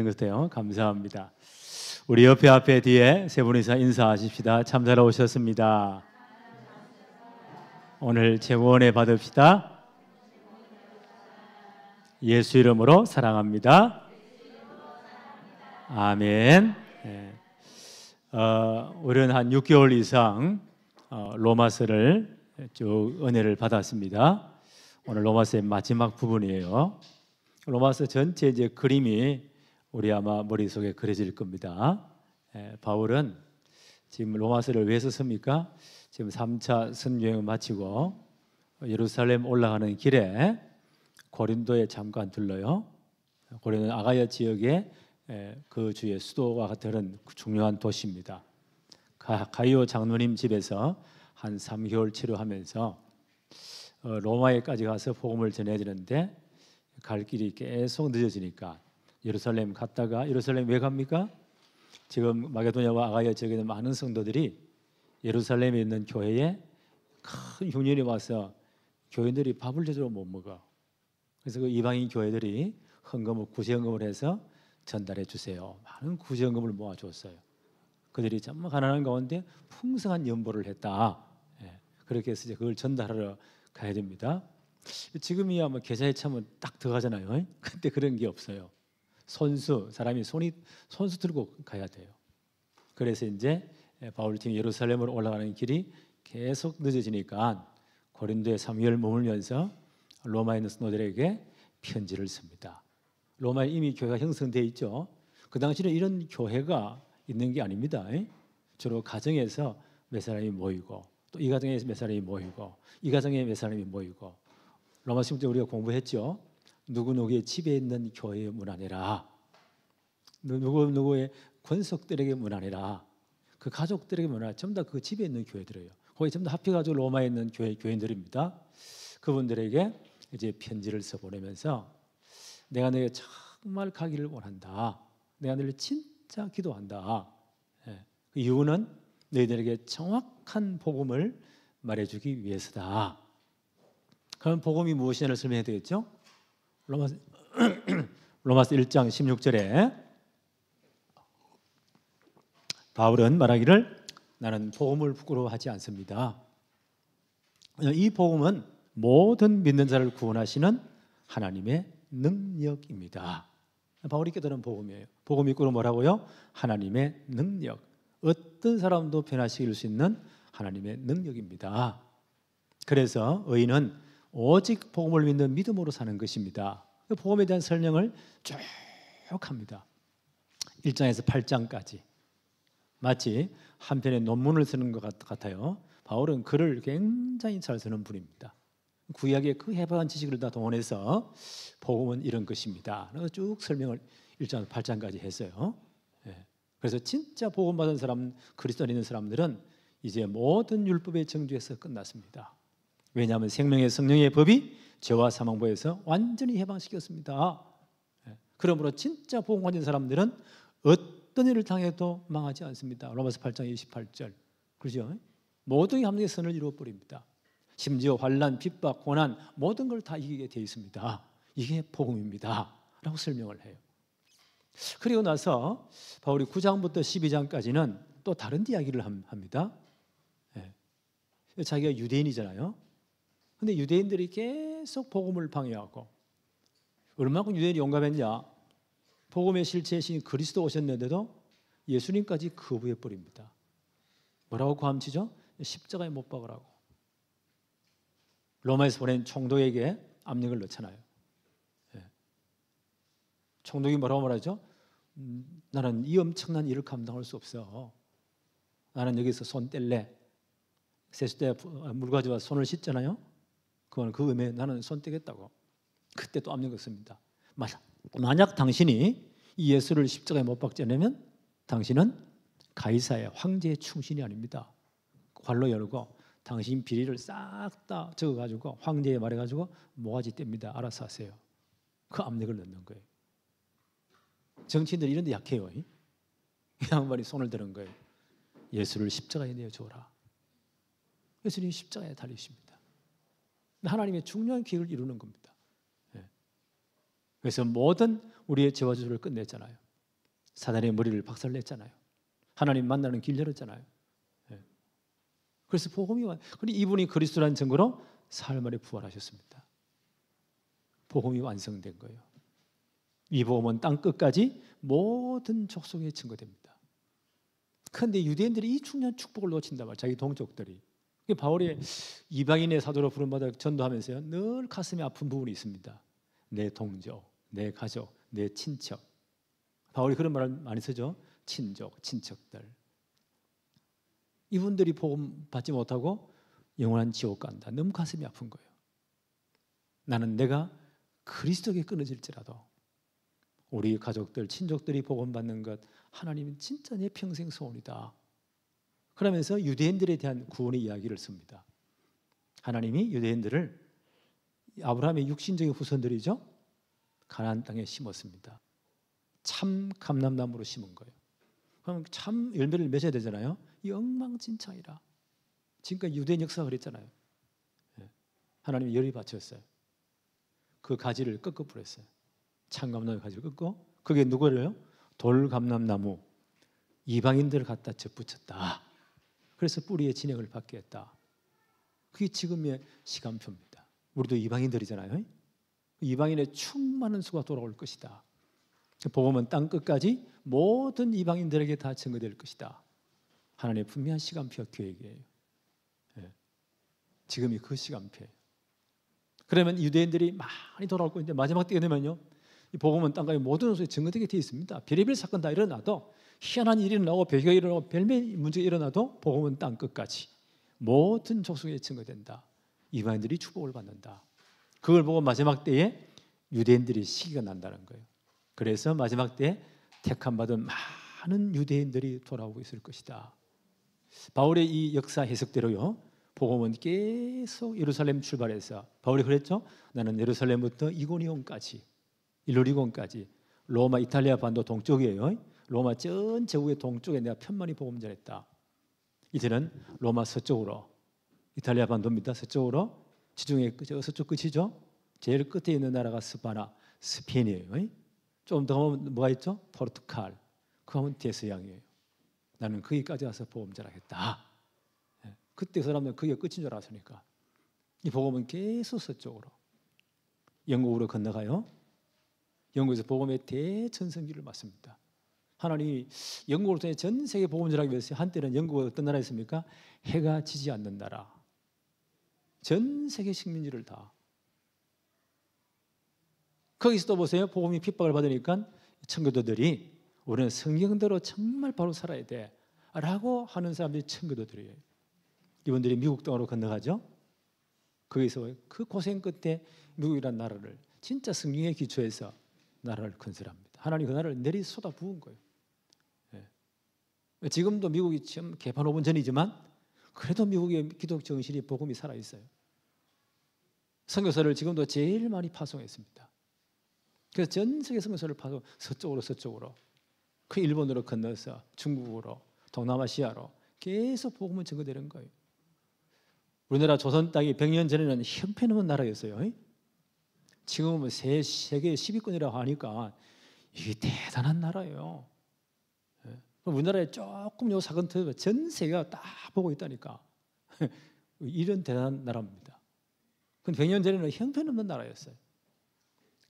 것도요. 감사합니다. 우리 옆에 앞에 뒤에 세 분이서 인사하십시다. 참사로 오셨습니다. 오늘 제원에 받읍시다. 예수 이름으로 사랑합니다. 아멘. 네. 우리는 한 6개월 이상 로마서를 쭉 은혜를 받았습니다. 오늘 로마서의 마지막 부분이에요. 로마서 전체 이제 그림이 우리 아마 머릿속에 그려질 겁니다. 바울은 지금 로마서를 왜 썼습니까? 지금 3차 선교행을 마치고 예루살렘 올라가는 길에 고린도에 잠깐 들러요. 고린도 아가야 지역에 그 주의 수도와 같은 중요한 도시입니다. 가이오 장로님 집에서 한 3개월 치료하면서 로마에까지 가서 복음을 전해야 되는데 갈 길이 계속 늦어지니까 예루살렘 갔다가 예루살렘 왜 갑니까? 지금 마게도냐와 아가야 지역에 있는 많은 성도들이 예루살렘에 있는 교회에 큰 흉년이 와서 교인들이 밥을 제대로 못 먹어. 그래서 그 이방인 교회들이 구제헌금을 해서 전달해 주세요. 많은 구제헌금을 모아줬어요. 그들이 정말 가난한 가운데 풍성한 연보를 했다. 그렇게 해서 이제 그걸 전달하러 가야 됩니다. 지금이야 뭐 계좌에 차면 딱 들어가잖아요. 근데 그런 게 없어요. 사람이 손수 들고 가야 돼요. 그래서 이제 바울 팀이 예루살렘으로 올라가는 길이 계속 늦어지니까 고린도에 3개월 머물면서 로마에 있는 성도들에게 편지를 씁니다. 로마에 이미 교회가 형성되어 있죠. 그 당시에는 이런 교회가 있는 게 아닙니다. 주로 가정에서 몇 사람이 모이고 또 이 가정에서 몇 사람이 모이고 이 가정에 몇 사람이 모이고 로마 시험 때 우리가 공부했죠. 누구누구의 집에 있는 교회의 문안이라 누구누구의 권속들에게 문안이라 그 가족들에게 문안이라 전부 다 그 집에 있는 교회들이에요. 거기 전부 다 합해가지고 로마에 있는 교인들입니다. 그분들에게 이제 편지를 써보내면서 내가 너에게 정말 가기를 원한다. 내가 너를 진짜 기도한다. 그 이유는 너희들에게 정확한 복음을 말해주기 위해서다. 그럼 복음이 무엇이냐를 설명해야 되겠죠? 로마서 1장 16절에 바울은 말하기를 나는 복음을 부끄러워하지 않습니다. 이 복음은 모든 믿는 자를 구원하시는 하나님의 능력입니다. 바울이 깨달은 복음이에요. 복음이 이끌어 뭐라고요? 하나님의 능력. 어떤 사람도 변화시킬 수 있는 하나님의 능력입니다. 그래서 의인은 오직 복음을 믿는 믿음으로 사는 것입니다. 복음에 대한 설명을 쭉 합니다. 1장에서 8장까지 마치 한 편의 논문을 쓰는 것 같아요. 바울은 글을 굉장히 잘 쓰는 분입니다. 구약의 그 해박한 지식을 다 동원해서 복음은 이런 것입니다. 그래서 쭉 설명을 1장에서 8장까지 했어요. 그래서 진짜 복음 받은 사람, 그리스도 안에 있는 사람들은 이제 모든 율법의 정죄에서 끝났습니다. 왜냐하면 생명의 성령의 법이 죄와 사망보에서 완전히 해방시켰습니다. 그러므로 진짜 복음 가진 사람들은 어떤 일을 당해도 망하지 않습니다. 로마서 8장 28절 그렇죠? 모든 함정의 선을 이루어버립니다. 심지어 환난, 핍박, 고난 모든 걸 다 이기게 되어 있습니다. 이게 복음입니다 라고 설명을 해요. 그리고 나서 바울이 9장부터 12장까지는 또 다른 이야기를 합니다. 자기가 유대인이잖아요. 근데 유대인들이 계속 복음을 방해하고 얼마큼 유대인이 용감했냐. 복음의 실체이신 그리스도 오셨는데도 예수님까지 거부해버립니다. 뭐라고 고함치죠? 십자가에 못 박으라고. 로마에서 보낸 총독에게 압력을 넣잖아요. 총독이 뭐라고 말하죠? 나는 이 엄청난 일을 감당할 수 없어. 나는 여기서 손 뗄래. 세수대 물 가져와 손을 씻잖아요. 그건 그 의미에 나는 손 떼겠다고. 그때 또 압력을 씁니다. 만약 당신이 이 예수를 십자가에 못 박지 않으면 당신은 가이사의 황제의 충신이 아닙니다. 관로 열고 당신 비리를 싹 다 적어가지고 황제에 말해가지고 모가지 뗍니다. 알아서 하세요. 그 압력을 넣는 거예요. 정치인들 이런 데 약해요. 이 양반이 손을 드는 거예요. 예수를 십자가에 내어줘라. 예수님이 십자가에 달리십니다. 하나님의 중요한 계획을 이루는 겁니다. 그래서 모든 우리의 죄와 저주를 끝냈잖아요. 사단의 머리를 박살냈잖아요. 하나님 만나는 길 열었잖아요. 예. 그래서 복음이 이분이 그리스도라는 증거로 사흘 만에 부활하셨습니다. 복음이 완성된 거예요. 이 복음은 땅 끝까지 모든 족속에 증거됩니다. 그런데 유대인들이 이 중요한 축복을 놓친단 말이에요. 자기 동족들이. 바울이 이방인의 사도로 부름받아 전도하면서요, 늘 가슴이 아픈 부분이 있습니다. 내 동족, 내 가족, 내 친척. 바울이 그런 말을 많이 쓰죠. 친족, 친척들. 이분들이 복음 받지 못하고 영원한 지옥 간다. 너무 가슴이 아픈 거예요. 나는 내가 그리스도에게 끊어질지라도 우리 가족들, 친족들이 복음 받는 것, 하나님은 진짜 내 평생 소원이다. 그러면서 유대인들에 대한 구원의 이야기를 씁니다. 하나님이 유대인들을 아브라함의 육신적인 후손들이죠. 가나안 땅에 심었습니다. 참 감람나무로 심은 거예요. 그럼 참 열매를 맺어야 되잖아요. 이 엉망진창이라. 지금까지 유대인 역사가 그랬잖아요. 하나님이 열이 받쳤어요. 그 가지를 꺾어 버렸어요. 참감나무 가지를 꺾고, 그게 누구래요? 돌감람나무, 이방인들을 갖다 접붙였다. 그래서 뿌리의 진액을 받게 했다. 그게 지금의 시간표입니다. 우리도 이방인들이잖아요. 이방인의 충만한 수가 돌아올 것이다. 복음은 땅 끝까지 모든 이방인들에게 다 증거될 것이다. 하나님의 분명한 시간표 계획이에요. 지금이 그 시간표예요. 그러면 유대인들이 많이 돌아올 건데 마지막 때가 되면요, 이 복음은 땅까지 모든 곳에 증거되게 되어 있습니다. 별의별 사건 다 일어나도, 희한한 일이 일어나고 배교가 일어나고 별별 문제가 일어나도 복음은 땅 끝까지 모든 족속에 증거된다. 이방인들이 축복을 받는다. 그걸 보고 마지막 때에 유대인들이 시기가 난다는 거예요. 그래서 마지막 때에 택함받은 많은 유대인들이 돌아오고 있을 것이다. 바울의 이 역사 해석대로요, 복음은 계속 예루살렘 출발해서, 바울이 그랬죠. 나는 예루살렘부터 이고니온까지, 일루리곤까지, 로마 이탈리아 반도 동쪽이에요. 로마 전 제국의 동쪽에 내가 편만히 복음 전했다. 이제는 로마 서쪽으로, 이탈리아 반도입니다. 서쪽으로, 지중해 서쪽 끝이죠. 제일 끝에 있는 나라가 스파나, 스페인이에요. 좀 더 가면 뭐가 있죠? 포르투갈. 그 하면 대서양이에요. 나는 거기까지 가서 복음 전하겠다. 그때 사람들은 그게 끝인 줄 알았으니까. 이 복음은 계속 서쪽으로, 영국으로 건너가요. 영국에서 복음의 대전성기를 맞습니다. 하나님이 영국을 통해 전 세계 복음 전하기 위해서, 한때는 영국은 어떤 나라였습니까? 해가 지지 않는 나라. 전 세계 식민지를 다. 거기서 또 보세요. 복음이 핍박을 받으니까 청교도들이 우리는 성경대로 정말 바로 살아야 돼 라고 하는 사람들이 청교도들이에요. 이분들이 미국 땅으로 건너가죠. 거기서 그 고생 끝에 미국이라는 나라를 진짜 성경에 기초해서 나라를 건설합니다. 하나님 그 나라를 내리 쏟아 부은 거예요. 지금도 미국이 지금 개판 5분 전이지만 그래도 미국의 기독 정신이, 복음이 살아있어요. 선교사를 지금도 제일 많이 파송했습니다. 그래서 전 세계 선교사를 파송, 서쪽으로 그 일본으로 건너서 중국으로, 동남아시아로 계속 복음은 증거되는 거예요. 우리나라 조선 땅이 100년 전에는 형편없는 나라였어요. 지금은 세계 10위권이라고 하니까 이게 대단한 나라예요. 우리나라에 조금 요 사건 터지면 전 세계가 다 보고 있다니까. 이런 대단한 나라입니다. 근데 100년 전에는 형편없는 나라였어요.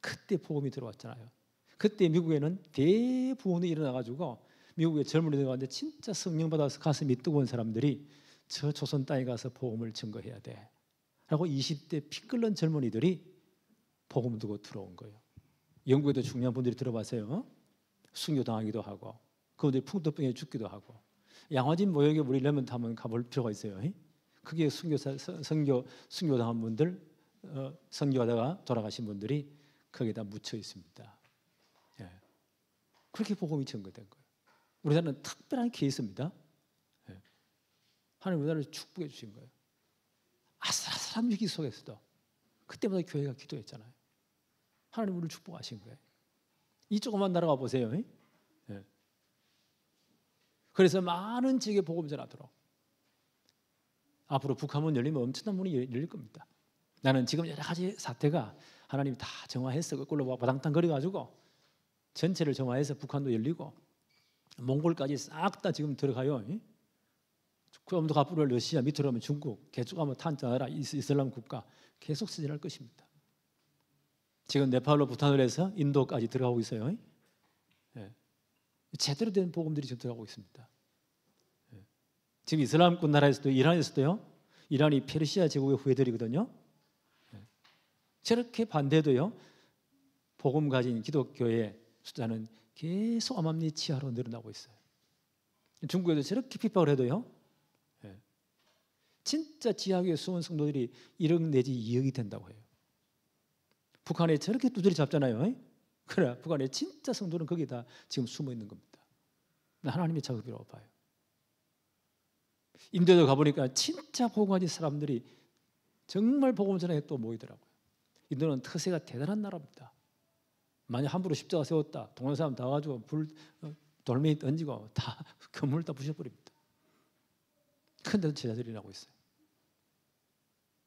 그때 복음이 들어왔잖아요. 그때 미국에는 대부흥이 일어나가지고 미국의 젊은이들 가운데 진짜 성령 받아서 가슴이 뜨거운 사람들이 저 조선 땅에 가서 복음을 증거해야 돼 라고 20대 피 끓는 젊은이들이 복음 두고 들어온 거예요. 영국에도 중요한 분들이 들어봤어요. 순교당하기도 하고, 그분들이 풍토병에 죽기도 하고, 양화진 모욕에 우리려면 한번 가볼 필요가 있어요. 그게 순교당한 분들, 선교하다가 돌아가신 분들이 거기다 묻혀 있습니다. 그렇게 복음이 증거된 거예요. 우리나라는 특별한 케이스입니다. 하나님 우리나라를 축복해 주신 거예요. 아슬아슬한 위기 속에서도 그때마다 교회가 기도했잖아요. 하나님 우리를 축복하신 거예요. 이 조그만 나라가 보세요. 그래서 많은 지역에 복음 전하도록, 앞으로 북한문 열리면 엄청난 문이 열릴 겁니다. 나는 지금 여러 가지 사태가 하나님이 다 정화해서 그걸로 바당탕 거려가지고 전체를 정화해서 북한도 열리고 몽골까지 싹 다 지금 들어가요. 그럼도 앞으로 러시아, 밑으로 하면 중국, 계속 하면 탄자나라, 이슬람 국가 계속 수진할 것입니다. 지금 네팔로 부탄을 해서 인도까지 들어가고 있어요. 제대로 된 복음들이 지금 들어가고 있습니다. 지금 이슬람권 나라에서도, 이란에서도요, 이란이 페르시아 제국의 후예들이거든요. 저렇게 반대도요, 복음 가진 기독교의 숫자는 계속 어마무리치하로 늘어나고 있어요. 중국에도 저렇게 핍박을 해도요, 진짜 지하교회 숨은 성도들이 1억 내지 2억이 된다고 해요. 북한에 저렇게 두드려 잡잖아요. 그래, 북한의 진짜 성도는 거기다 지금 숨어 있는 겁니다. 하나님의 작업이라고 봐요. 인도에 가보니까 진짜 복음 가진 사람들이 정말 복음 전에 또 모이더라고요. 인도는 특세가 대단한 나라입니다. 만약 함부로 십자가 세웠다, 동네 사람 다 가지고 돌멩이 던지고 다 건물 다 부셔버립니다. 근데도 제자들이 나고 있어요.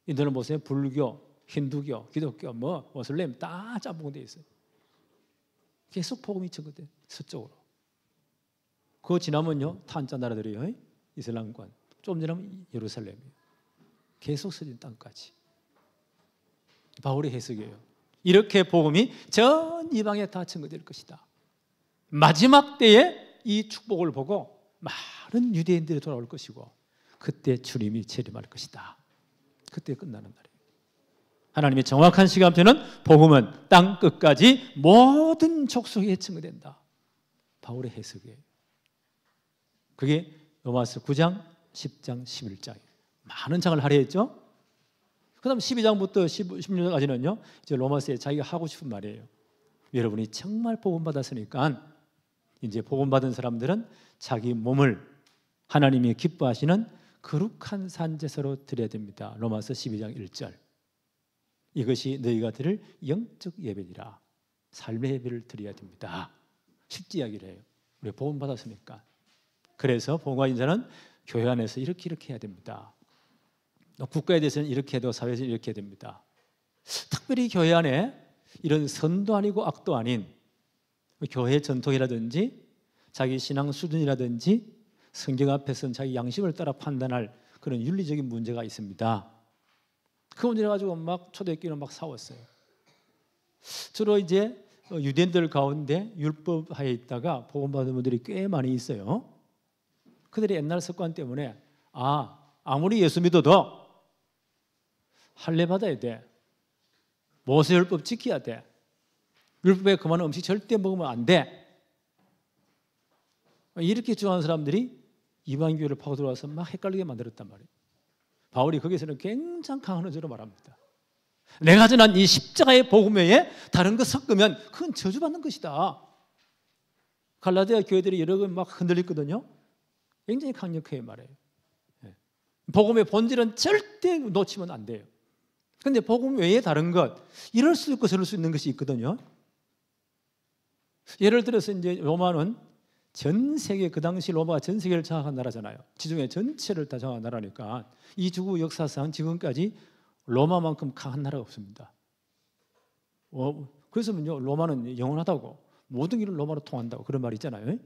인도는 보세요. 불교, 힌두교, 기독교, 모슬렘 다 짬뽕돼 있어요. 계속 복음이 전거돼요. 서쪽으로. 그거 지나면요, 탄자 나라들이요, 이슬람권. 좀 지나면 예루살렘이에요. 계속 서진 땅까지. 바울의 해석이에요. 이렇게 복음이 전 이방에 다 전거될 것이다. 마지막 때에 이 축복을 보고 많은 유대인들이 돌아올 것이고, 그때 주님이 재림할 것이다. 그때 끝나는 날이에요. 하나님의 정확한 시간표는 복음은 땅 끝까지 모든 족속에 전거된다. 바울의 해석이에요. 그게 로마서 9장, 10장, 11장이에요. 많은 장을 할애했죠. 그 다음 12장부터 16장까지는요, 이제 로마서에 자기가 하고 싶은 말이에요. 여러분이 정말 복음 받았으니까 이제 복음 받은 사람들은 자기 몸을 하나님이 기뻐하시는 거룩한 산제사로 드려야 됩니다. 로마서 12장 1절. 이것이 너희가 드릴 영적 예배니라. 삶의 예배를 드려야 됩니다. 실제 이야기를 해요. 우리 복음 받았으니까. 그래서 복음과 인자는 교회 안에서 이렇게 해야 됩니다. 국가에 대해서는 이렇게 해도 사회에서는 이렇게 해야 됩니다. 특별히 교회 안에 이런 선도 아니고 악도 아닌 교회 전통이라든지 자기 신앙 수준이라든지 성경 앞에서는 자기 양심을 따라 판단할 그런 윤리적인 문제가 있습니다. 그 문제 가지고 막 초대교회는 막 싸웠어요. 주로 이제 유대인들 가운데 율법하에 있다가 복음 받은 분들이 꽤 많이 있어요. 그들의 옛날 습관 때문에 아무리 예수 믿어도 할례 받아야 돼. 모세 율법 지켜야 돼. 율법에 그만한 음식 절대 먹으면 안 돼. 이렇게 주장하는 사람들이 이방교회를 파고 들어와서 막 헷갈리게 만들었단 말이에요. 바울이 거기서는 굉장히 강한 어조로 말합니다. 내가 전한 이 십자가의 복음 외에 다른 거 섞으면 그건 저주받는 것이다. 갈라디아 교회들이 여러 번 막 흔들렸거든요. 굉장히 강력하게 말해요. 복음의 본질은 절대 놓치면 안 돼요. 그런데 복음 외에 다른 것, 이럴 수 있고 저럴 수 있는 것이 있거든요. 예를 들어서 이제 로마는 전 세계, 그 당시 로마가 전 세계를 장악한 나라잖아요. 지중해 전체를 다 장악한 나라니까 이 지구 역사상 지금까지 로마만큼 강한 나라가 없습니다. 그래서는요, 로마는 영원하다고, 모든 길은 로마로 통한다고 그런 말이 있잖아요.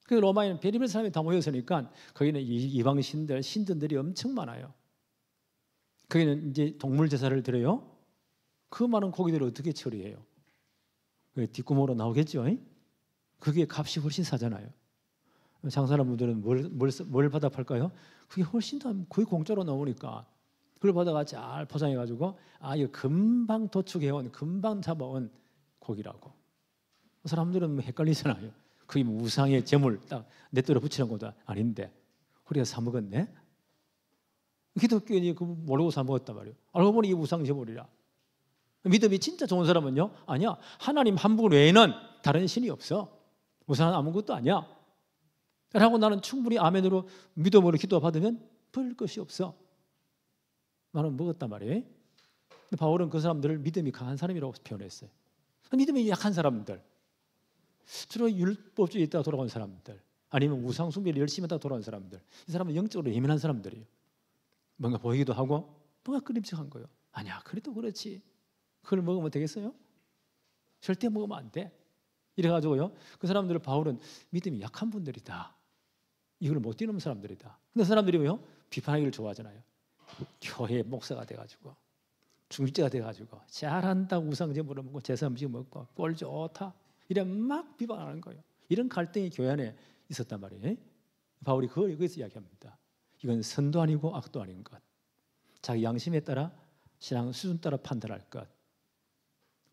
그 로마에는 별의별 사람이 다 모였으니까 거기는 이방 신전들이 엄청 많아요. 거기는 이제 동물 제사를 드려요. 그 많은 고기들을 어떻게 처리해요? 뒷구멍으로 나오겠죠. 그게 값이 훨씬 사잖아요. 장사하는 분들은 뭘 받아 팔까요? 그게 훨씬 더 거의 공짜로 나오니까 그걸 받아가 잘 포장해가지고 이거 금방 도축해온, 금방 잡아온 고기라고. 사람들은 헷갈리잖아요. 그게 우상의 제물 딱 내떨어 붙이는 것도 아닌데 우리가 사 먹었네. 기독교인이 그 모르고 사 먹었단 말이에요. 알고 보니 이게 우상 제물이라. 믿음이 진짜 좋은 사람은요, 아니야, 하나님 한 분 외에는 다른 신이 없어. 우상은 아무것도 아니야 라고 나는 충분히 아멘으로 믿음으로 기도 받으면 별 것이 없어. 나는 먹었단 말이에요. 근데 바울은 그 사람들을 믿음이 강한 사람이라고 표현했어요. 믿음이 약한 사람들, 주로 율법주의에 있다가 돌아온 사람들, 아니면 우상 숭배를 열심히 하다가 돌아온 사람들, 이 사람은 영적으로 예민한 사람들이에요. 뭔가 보이기도 하고 뭔가 끄림직한 거예요. 아니야, 그래도 그렇지. 그걸 먹으면 되겠어요? 절대 먹으면 안 돼. 이래가지고요, 그 사람들을 바울은 믿음이 약한 분들이다, 이걸 못 뛰는 사람들이다. 근데 사람들이요, 비판하기를 좋아하잖아요. 교회 목사가 돼가지고 중직자가 돼가지고 잘한다고 우상제 물어먹고 제사 음식 먹고 꼴 좋다 이래 막 비판하는 거예요. 이런 갈등이 교회 안에 있었단 말이에요. 바울이 그걸 여기서 이야기합니다. 이건 선도 아니고 악도 아닌 것, 자기 양심에 따라 신앙 수준 따라 판단할 것,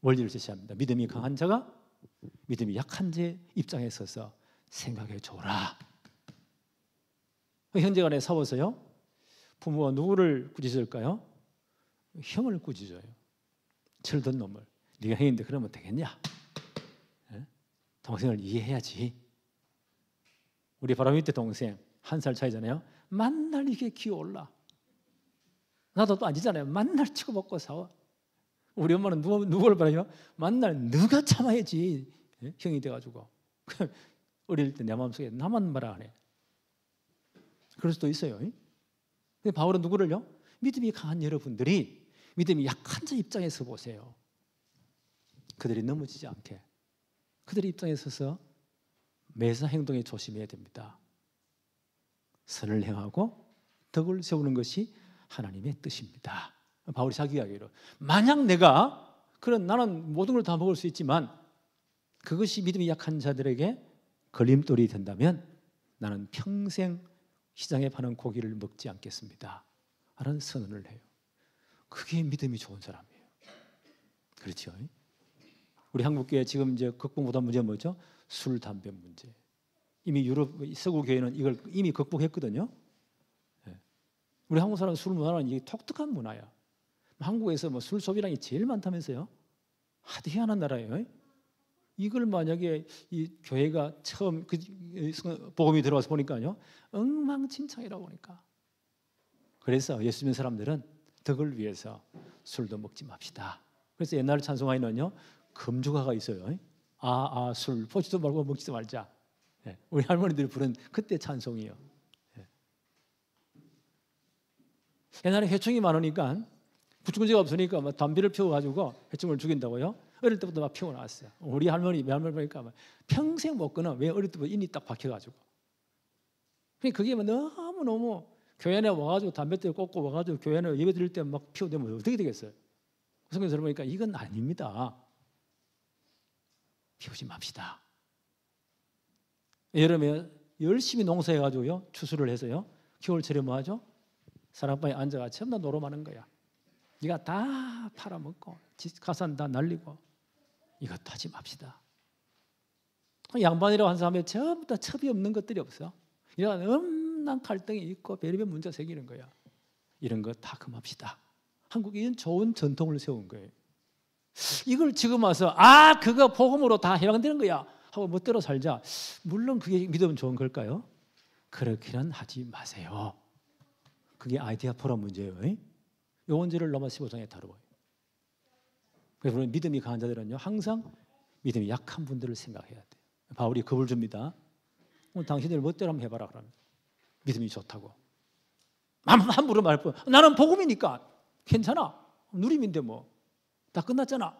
원리를 제시합니다. 믿음이 강한 자가 믿음이 약한 자의 입장에 서서 생각해 줘라. 형제간에 싸워서요, 부모가 누구를 꾸짖을까요? 형을 꾸짖어요. 철든 놈을. 네가 형인데 그러면 되겠냐? 동생을 이해해야지. 우리 바로 밑에 동생 1살 차이잖아요. 만날 이게 기어올라. 나도 또 아니잖아요. 만날 치고 먹고 싸워. 우리 엄마는 누구를 바라요? 만날 누가 참아야지. 형이 돼가지고. 어릴 때 내 마음속에 나만 말아 안 해. 그럴 수도 있어요. 근데 바울은 누구를요? 믿음이 강한 여러분들이 믿음이 약한 자 입장에서 보세요. 그들이 넘어지지 않게 그들의 입장에 서서 매사 행동에 조심해야 됩니다. 선을 행하고 덕을 세우는 것이 하나님의 뜻입니다. 바울이 자기 이야기로, 만약 내가 그런 나는 모든 걸 다 먹을 수 있지만 그것이 믿음이 약한 자들에게 걸림돌이 된다면 나는 평생 시장에 파는 고기를 먹지 않겠습니다 라는 선언을 해요. 그게 믿음이 좋은 사람이에요. 그렇죠? 우리 한국교회 지금 이제 극복 못한 문제가 뭐죠? 술, 담배 문제. 이미 유럽 서구 교회는 이걸 이미 극복했거든요. 우리 한국 사람 술 문화는 이게 독특한 문화야. 한국에서 뭐 술 소비량이 제일 많다면서요? 아주 희한한 나라예요. 이걸 만약에 이 교회가 처음 그 복음이 들어와서 보니까요, 엉망진창이라고 보니까. 그래서 예수 믿는 사람들은 덕을 위해서 술도 먹지 맙시다. 그래서 옛날 찬송가에는요, 금주가가 있어요. 술 포지도 말고 먹지도 말자. 우리 할머니들이 부른 그때 찬송이요. 옛날에 해충이 많으니까 구충제가 없으니까 막 담배를 피워가지고 해충을 죽인다고요. 어릴 때부터 막 피워놨어요. 우리 할머니 보니까 평생 못 끊어. 왜? 어릴 때부터 인이 딱 박혀가지고. 그게 너무너무 교회 안에 와가지고 담배대를 꽂고 와가지고 교회 안에 예배 드릴 때 막 피워대면 어떻게 되겠어요? 성경에서 보니까 이건 아닙니다. 피우지 맙시다. 여름에 열심히 농사해가지고요, 추수를 해서요, 겨울철에 뭐 하죠? 사랑방에 앉아가 전부 다 노름하는 거야. 네가 다 팔아먹고 가산 다 날리고 이것도 하지 맙시다. 양반이라고 한 사람에 전부 다 첩이 없는 것들이 없어. 이런 엄난 갈등이 있고 별의별 문제가 생기는 거야. 이런 거 다 금합시다. 한국이 이런 좋은 전통을 세운 거예요. 이걸 지금 와서 그거 복음으로 다 해방되는 거야 하고 멋대로 살자. 물론 그게 믿으면 좋은 걸까요? 그렇게는 하지 마세요. 그게 아이디어 포럼 문제예요. 이 문제를 로마 15장에 다루어요. 그래서 믿음이 강한 자들은요, 항상 믿음이 약한 분들을 생각해야 돼요. 바울이 겁을 줍니다. 당신들 멋대로 한번 해봐라 그러면. 믿음이 좋다고. 함부로 말할 뿐. 나는 복음이니까 괜찮아. 누림인데 뭐. 다 끝났잖아.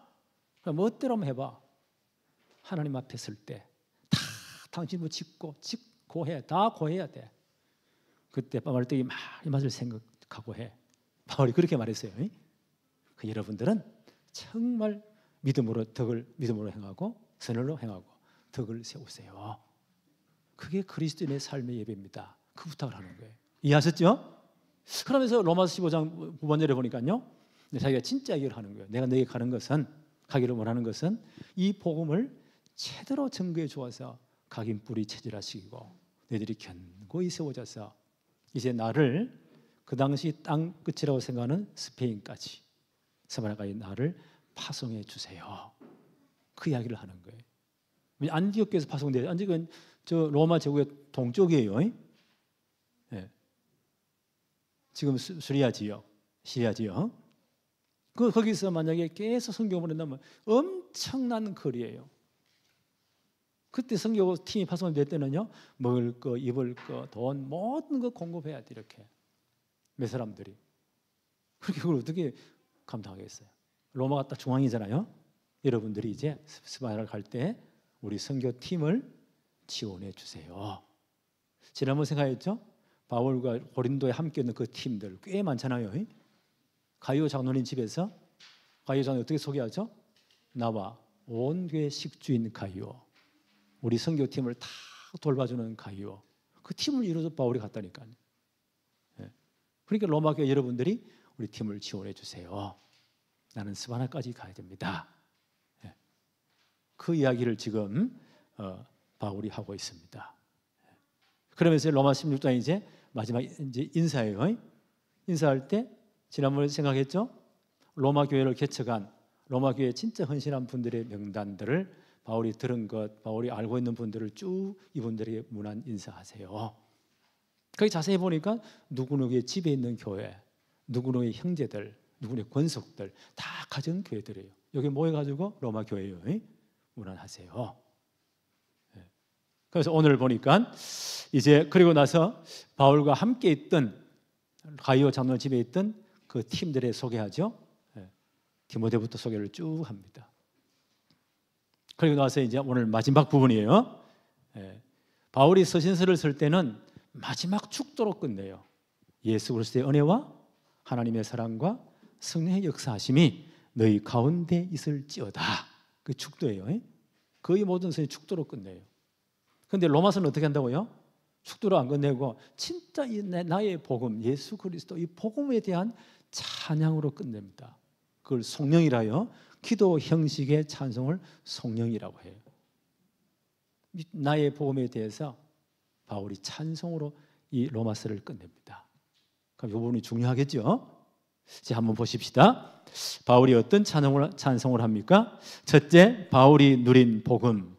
멋대로 한번 해봐. 하나님 앞에 설 때 다 당신 뭐 짓고 고해. 다 고해야 돼. 그때 빠말뜨기 많이 맛을 생각하고 해. 바울이 그렇게 말했어요. 그 여러분들은 정말 믿음으로 행하고 선을로 행하고 덕을 세우세요. 그게 그리스도인의 삶의 예배입니다. 그 부탁을 하는 거예요. 이해하셨죠? 그러면서 로마서 15장 9번절에 보니까요, 자기가 진짜 얘기를 하는 거예요. 내가 너에게 가기를 원하는 것은 이 복음을 제대로 증거해 주어서 각인 뿌리 체질하시고 너희들이 견고히 세워져서 이제 나를 그 당시 땅 끝이라고 생각하는 스페인까지 사마리아까지 나를 파송해 주세요. 그 이야기를 하는 거예요. 안디옥에서 파송돼요. 안디옥은 저 로마 제국의 동쪽이에요. 네. 지금 시리아 지역. 거기서 만약에 계속 성경을 보낸다면 엄청난 거리예요. 그때 선교 팀이 파송될 때는요, 먹을 거, 입을 거, 돈 모든 거 공급해야 돼. 이렇게 몇 사람들이 그렇게 그걸 어떻게 감당하겠어요? 로마가 딱 중앙이잖아요. 여러분들이 이제 스바야를 갈 때 우리 선교팀을 지원해 주세요. 지난번 생각했죠? 바울과 고린도에 함께 있는 그 팀들 꽤 많잖아요. 가이오 장로님 집에서 가이오 장로님 어떻게 소개하죠? 나와 온 교회 식주인 가이오, 우리 선교팀을 다 돌봐주는 가이오, 그 팀을 이루어서 바울이 갔다니까요. 그러니까 로마 교회 여러분들이 우리 팀을 지원해 주세요. 나는 스바나까지 가야 됩니다. 그 이야기를 지금 바울이 하고 있습니다. 그러면서 로마 16장 이제 마지막 이제 인사예요. 인사할 때 지난번에 생각했죠? 로마 교회를 개척한 로마 교회에 진짜 헌신한 분들의 명단들을 바울이 들은 것, 바울이 알고 있는 분들을 쭉 이분들에게 문안 인사하세요. 거기 자세히 보니까 누구누구의 집에 있는 교회, 누구누구의 형제들, 누구누구의 권속들 다 가정 교회들이에요. 여기 모여가지고 로마 교회예요. 문안하세요. 그래서 오늘 보니까 이제 그리고 나서 바울과 함께 있던 가이오 장로 집에 있던 그 팀들의 소개하죠. 디모데부터 소개를 쭉 합니다. 그리고 나서 이제 오늘 마지막 부분이에요. 바울이 서신서를 쓸 때는 마지막 축도로 끝내요. 예수 그리스도의 은혜와 하나님의 사랑과 성령의 역사하심이 너희 가운데 있을지어다. 그 축도예요. 거의 모든 서신이 축도로 끝내요. 그런데 로마서는 어떻게 한다고요? 축도로 안 끝내고 진짜 이 나의 복음, 예수 그리스도 이 복음에 대한 찬양으로 끝냅니다. 그걸 송영이라요. 기도 형식의 찬송을 송영이라고 해요. 나의 복음에 대해서 바울이 찬송으로 이 로마서를 끝냅니다. 그럼 이 부분이 중요하겠죠? 자, 한번 보십시다. 바울이 어떤 찬송을 합니까? 첫째, 바울이 누린 복음.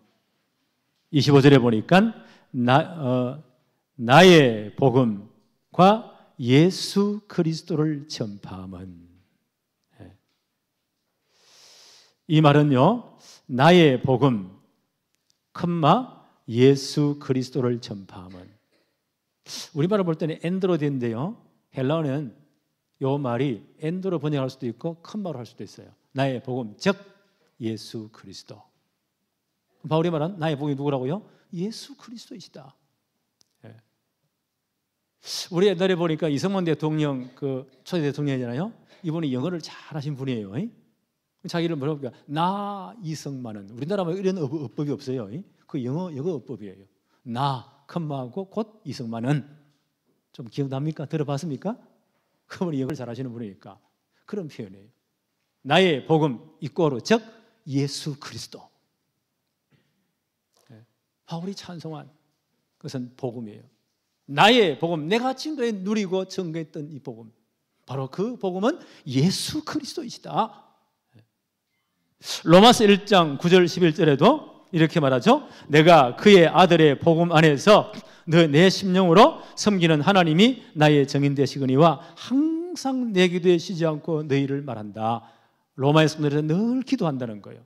25절에 보니까 나의 복음과 예수 그리스도를 전파함은, 이 말은요, 나의 복음, 컴마 예수 그리스도를 전파함은, 우리말로 볼 때는 엔드로인데요, 헬라어는 이 말이 엔드로 번역할 수도 있고 컴마로 할 수도 있어요. 나의 복음, 즉 예수 그리스도. 바울이 말한 나의 복음이 누구라고요? 예수 그리스도이시다. 우리 옛날에 보니까 이승만 대통령 그 초대 대통령이잖아요. 이분이 영어를 잘하신 분이에요. 자기를 뭐라고 나 이승만은, 우리나라에 이런 어법이 없어요. 그 영어 어법이에요. 나 컴마하고 곧 이승만은. 좀 기억납니까? 들어봤습니까? 그분이 영어를 잘하시는 분이니까 그런 표현이에요. 나의 복음 이꼬로 즉 예수 그리스도. 바울이 찬송한 그것은 복음이에요. 나의 복음, 내가 지금까지 누리고 증거했던 이 복음, 바로 그 복음은 예수 그리스도이시다. 로마서 1장 9절 11절에도 이렇게 말하죠. 내가 그의 아들의 복음 안에서 내 심령으로 섬기는 하나님이 나의 정인 되시거니와 항상 내 기도에 쉬지 않고 너희를 말한다. 로마에서 늘 기도한다는 거예요.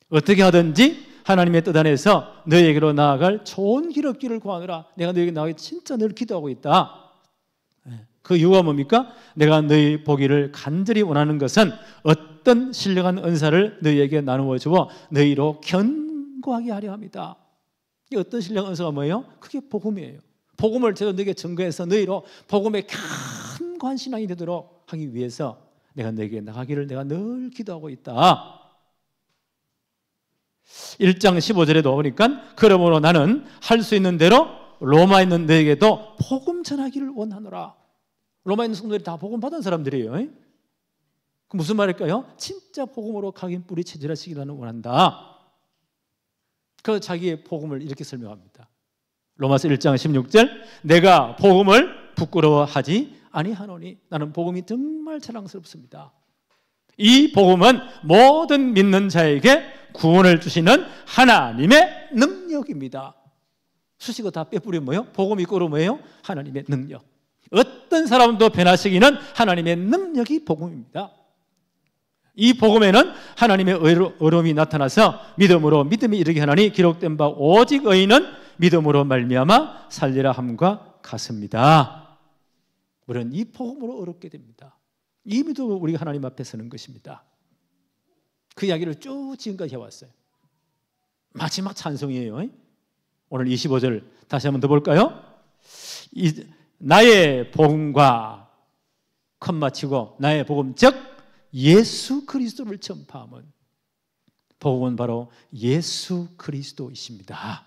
어떻게 하든지 하나님의 뜻 안에서 너희에게로 나아갈 좋은 길 얻기를 구하노라. 내가 너희에게 나아가기 진짜 늘 기도하고 있다. 그 이유가 뭡니까? 내가 너희 보기를 간절히 원하는 것은 어떤 신령한 은사를 너희에게 나누어 주어 너희로 견고하게 하려 합니다. 이 어떤 신령한 은사가 뭐예요? 그게 복음이에요. 복음을 제가 너희에게 증거해서 너희로 복음의 견고한 신앙이 되도록 하기 위해서 내가 너희에게 나가기를 내가 늘 기도하고 있다. 1장 15절에도 보니까 그러므로 나는 할 수 있는 대로 로마에 있는 너에게도 복음 전하기를 원하노라. 로마에 있는 성도들이 다 복음 받은 사람들이에요. 그 무슨 말일까요? 진짜 복음으로 각인 뿌리 체질하시기를 원한다. 그 자기의 복음을 이렇게 설명합니다. 로마서 1장 16절 내가 복음을 부끄러워하지 아니하노니 나는 복음이 정말 자랑스럽습니다. 이 복음은 모든 믿는 자에게 구원을 주시는 하나님의 능력입니다. 수식어 다 빼뿌리면 뭐예요? 복음이 이꼬로 뭐예요? 하나님의 능력. 어떤 사람도 변화시키는 하나님의 능력이 복음입니다. 이 복음에는 하나님의 의로움이 나타나서 믿음으로 믿음이 이르게 하나니 기록된 바 오직 의인은 믿음으로 말미암아 살리라 함과 같습니다. 우리는 이 복음으로 의롭게 됩니다. 이 믿음으로 우리가 하나님 앞에 서는 것입니다. 그 이야기를 쭉 지금까지 해왔어요. 마지막 찬송이에요. 오늘 25절 다시 한번 더 볼까요? 나의 복음과 컷마치고 나의 복음 즉 예수 그리스도를 전파함은, 복음은 바로 예수 그리스도이십니다.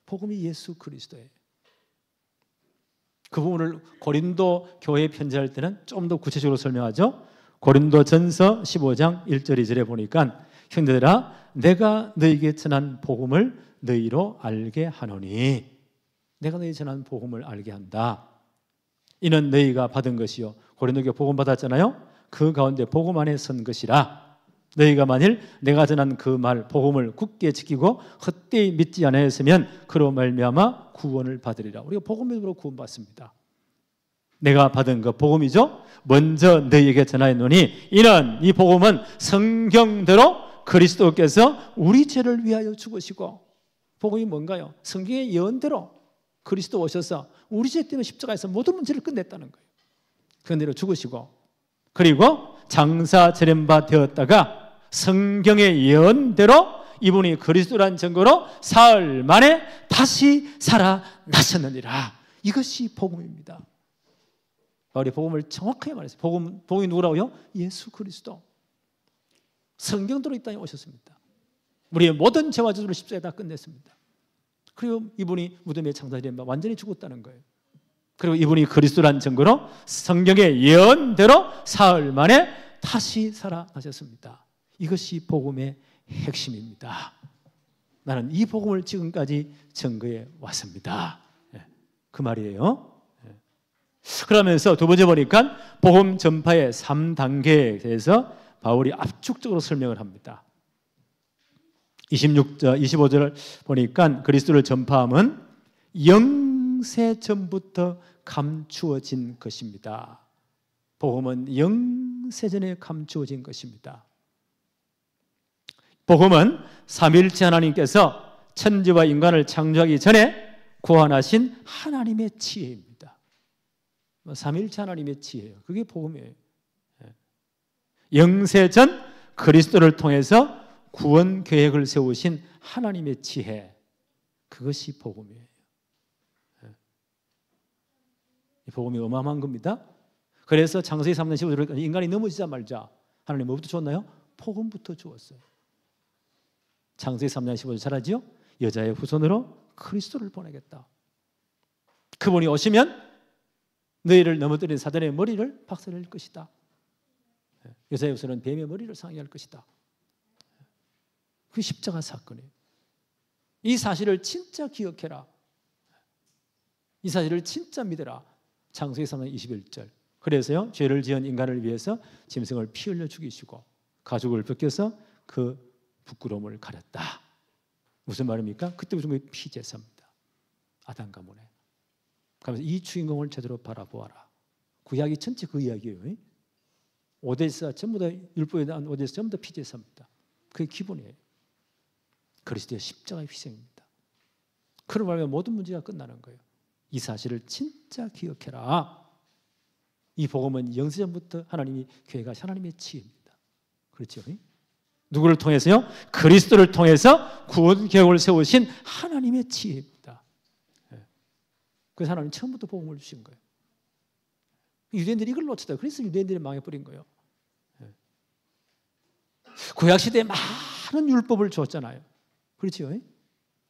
복음이 예수 그리스도예요. 그 부분을 고린도 교회에 편지할 때는 좀 더 구체적으로 설명하죠. 고린도전서 15장 1절 2절에 보니까 형제들아 내가 너희에게 전한 복음을 너희로 알게 하노니, 내가 너희 전한 복음을 알게 한다. 이는 너희가 받은 것이요 고린도 교회 복음 받았잖아요. 그 가운데 복음 안에 선 것이라. 너희가 만일 내가 전한 그 말 복음을 굳게 지키고 헛되이 믿지 않았으면 그로 말미암아 구원을 받으리라. 우리가 복음으로 구원받습니다. 내가 받은 그 복음이죠. 먼저 너희에게 전하였노니 이는 이 복음은 성경대로 그리스도께서 우리 죄를 위하여 죽으시고, 복음이 뭔가요? 성경의 예언대로 그리스도 오셔서 우리 죄 때문에 십자가에서 모든 문제를 끝냈다는 거예요. 그대로 죽으시고, 그리고 장사 절연바 되었다가 성경의 예언대로 이분이 그리스도란 증거로 사흘 만에 다시 살아나셨느니라. 이것이 복음입니다. 바울이 복음을 정확하게 말했어요. 복음이 누구라고요? 예수 그리스도. 성경대로 이 땅에 오셨습니다. 우리의 모든 죄와 저주를 십자가에 다 끝냈습니다. 그리고 이분이 무덤에 장사된 바 완전히 죽었다는 거예요. 그리고 이분이 그리스도란 증거로 성경의 예언대로 사흘 만에 다시 살아나셨습니다. 이것이 복음의 핵심입니다. 나는 이 복음을 지금까지 증거해 왔습니다. 그 말이에요. 그러면서 두 번째 보니까 복음 전파의 3단계에 대해서 바울이 압축적으로 설명을 합니다. 25절 보니까 그리스도를 전파함은 영세 전부터 감추어진 것입니다. 복음은 영세전에 감추어진 것입니다. 복음은 삼위일체 하나님께서 천지와 인간을 창조하기 전에 구원하신 하나님의 지혜입니다. 삼위일체 하나님의 지혜예요. 그게 복음이에요. 영세전 그리스도를 통해서 구원 계획을 세우신 하나님의 지혜, 그것이 복음이에요. 이 복음이 어마어마한 겁니다. 그래서 창세기 3장 15절에 인간이 넘어지자 말자 하나님 뭐부터 주었나요? 복음부터 주었어요. 창세기 3장 15절 잘 알지요? 여자의 후손으로 그리스도를 보내겠다. 그분이 오시면 너희를 넘어뜨린 사단의 머리를 박살낼 것이다. 여자의 후손은 뱀의 머리를 상하게 할 것이다. 그게 십자가 사건이에요. 이 사실을 진짜 기억해라. 이 사실을 진짜 믿어라. 창세기 3장 21절. 그래서요, 죄를 지은 인간을 위해서 짐승을 피 흘려 죽이시고 가죽을 벗겨서 그 부끄러움을 가렸다. 무슨 말입니까? 그때부터 피제사입니다. 아담 가문에. 그러면서 이 주인공을 제대로 바라보아라. 구약이 전체 그 이야기예요. 오데사 전부 다 율법에 대한 오데사 전부 다 피제사입니다. 그게 기본이에요. 그리스도의 십자가의 희생입니다. 그걸 말하면 모든 문제가 끝나는 거예요. 이 사실을 진짜 기억해라. 이 복음은 영세전부터 하나님이 계획하신 하나님의 지혜입니다. 그렇죠? 누구를 통해서요? 그리스도를 통해서 구원 계획을 세우신 하나님의 지혜입니다. 그래서 하나님 처음부터 복음을 주신 거예요. 유대인들이 이걸 놓쳤다. 그래서 유대인들이 망해버린 거예요. 구약시대에 많은 율법을 줬잖아요. 그렇죠?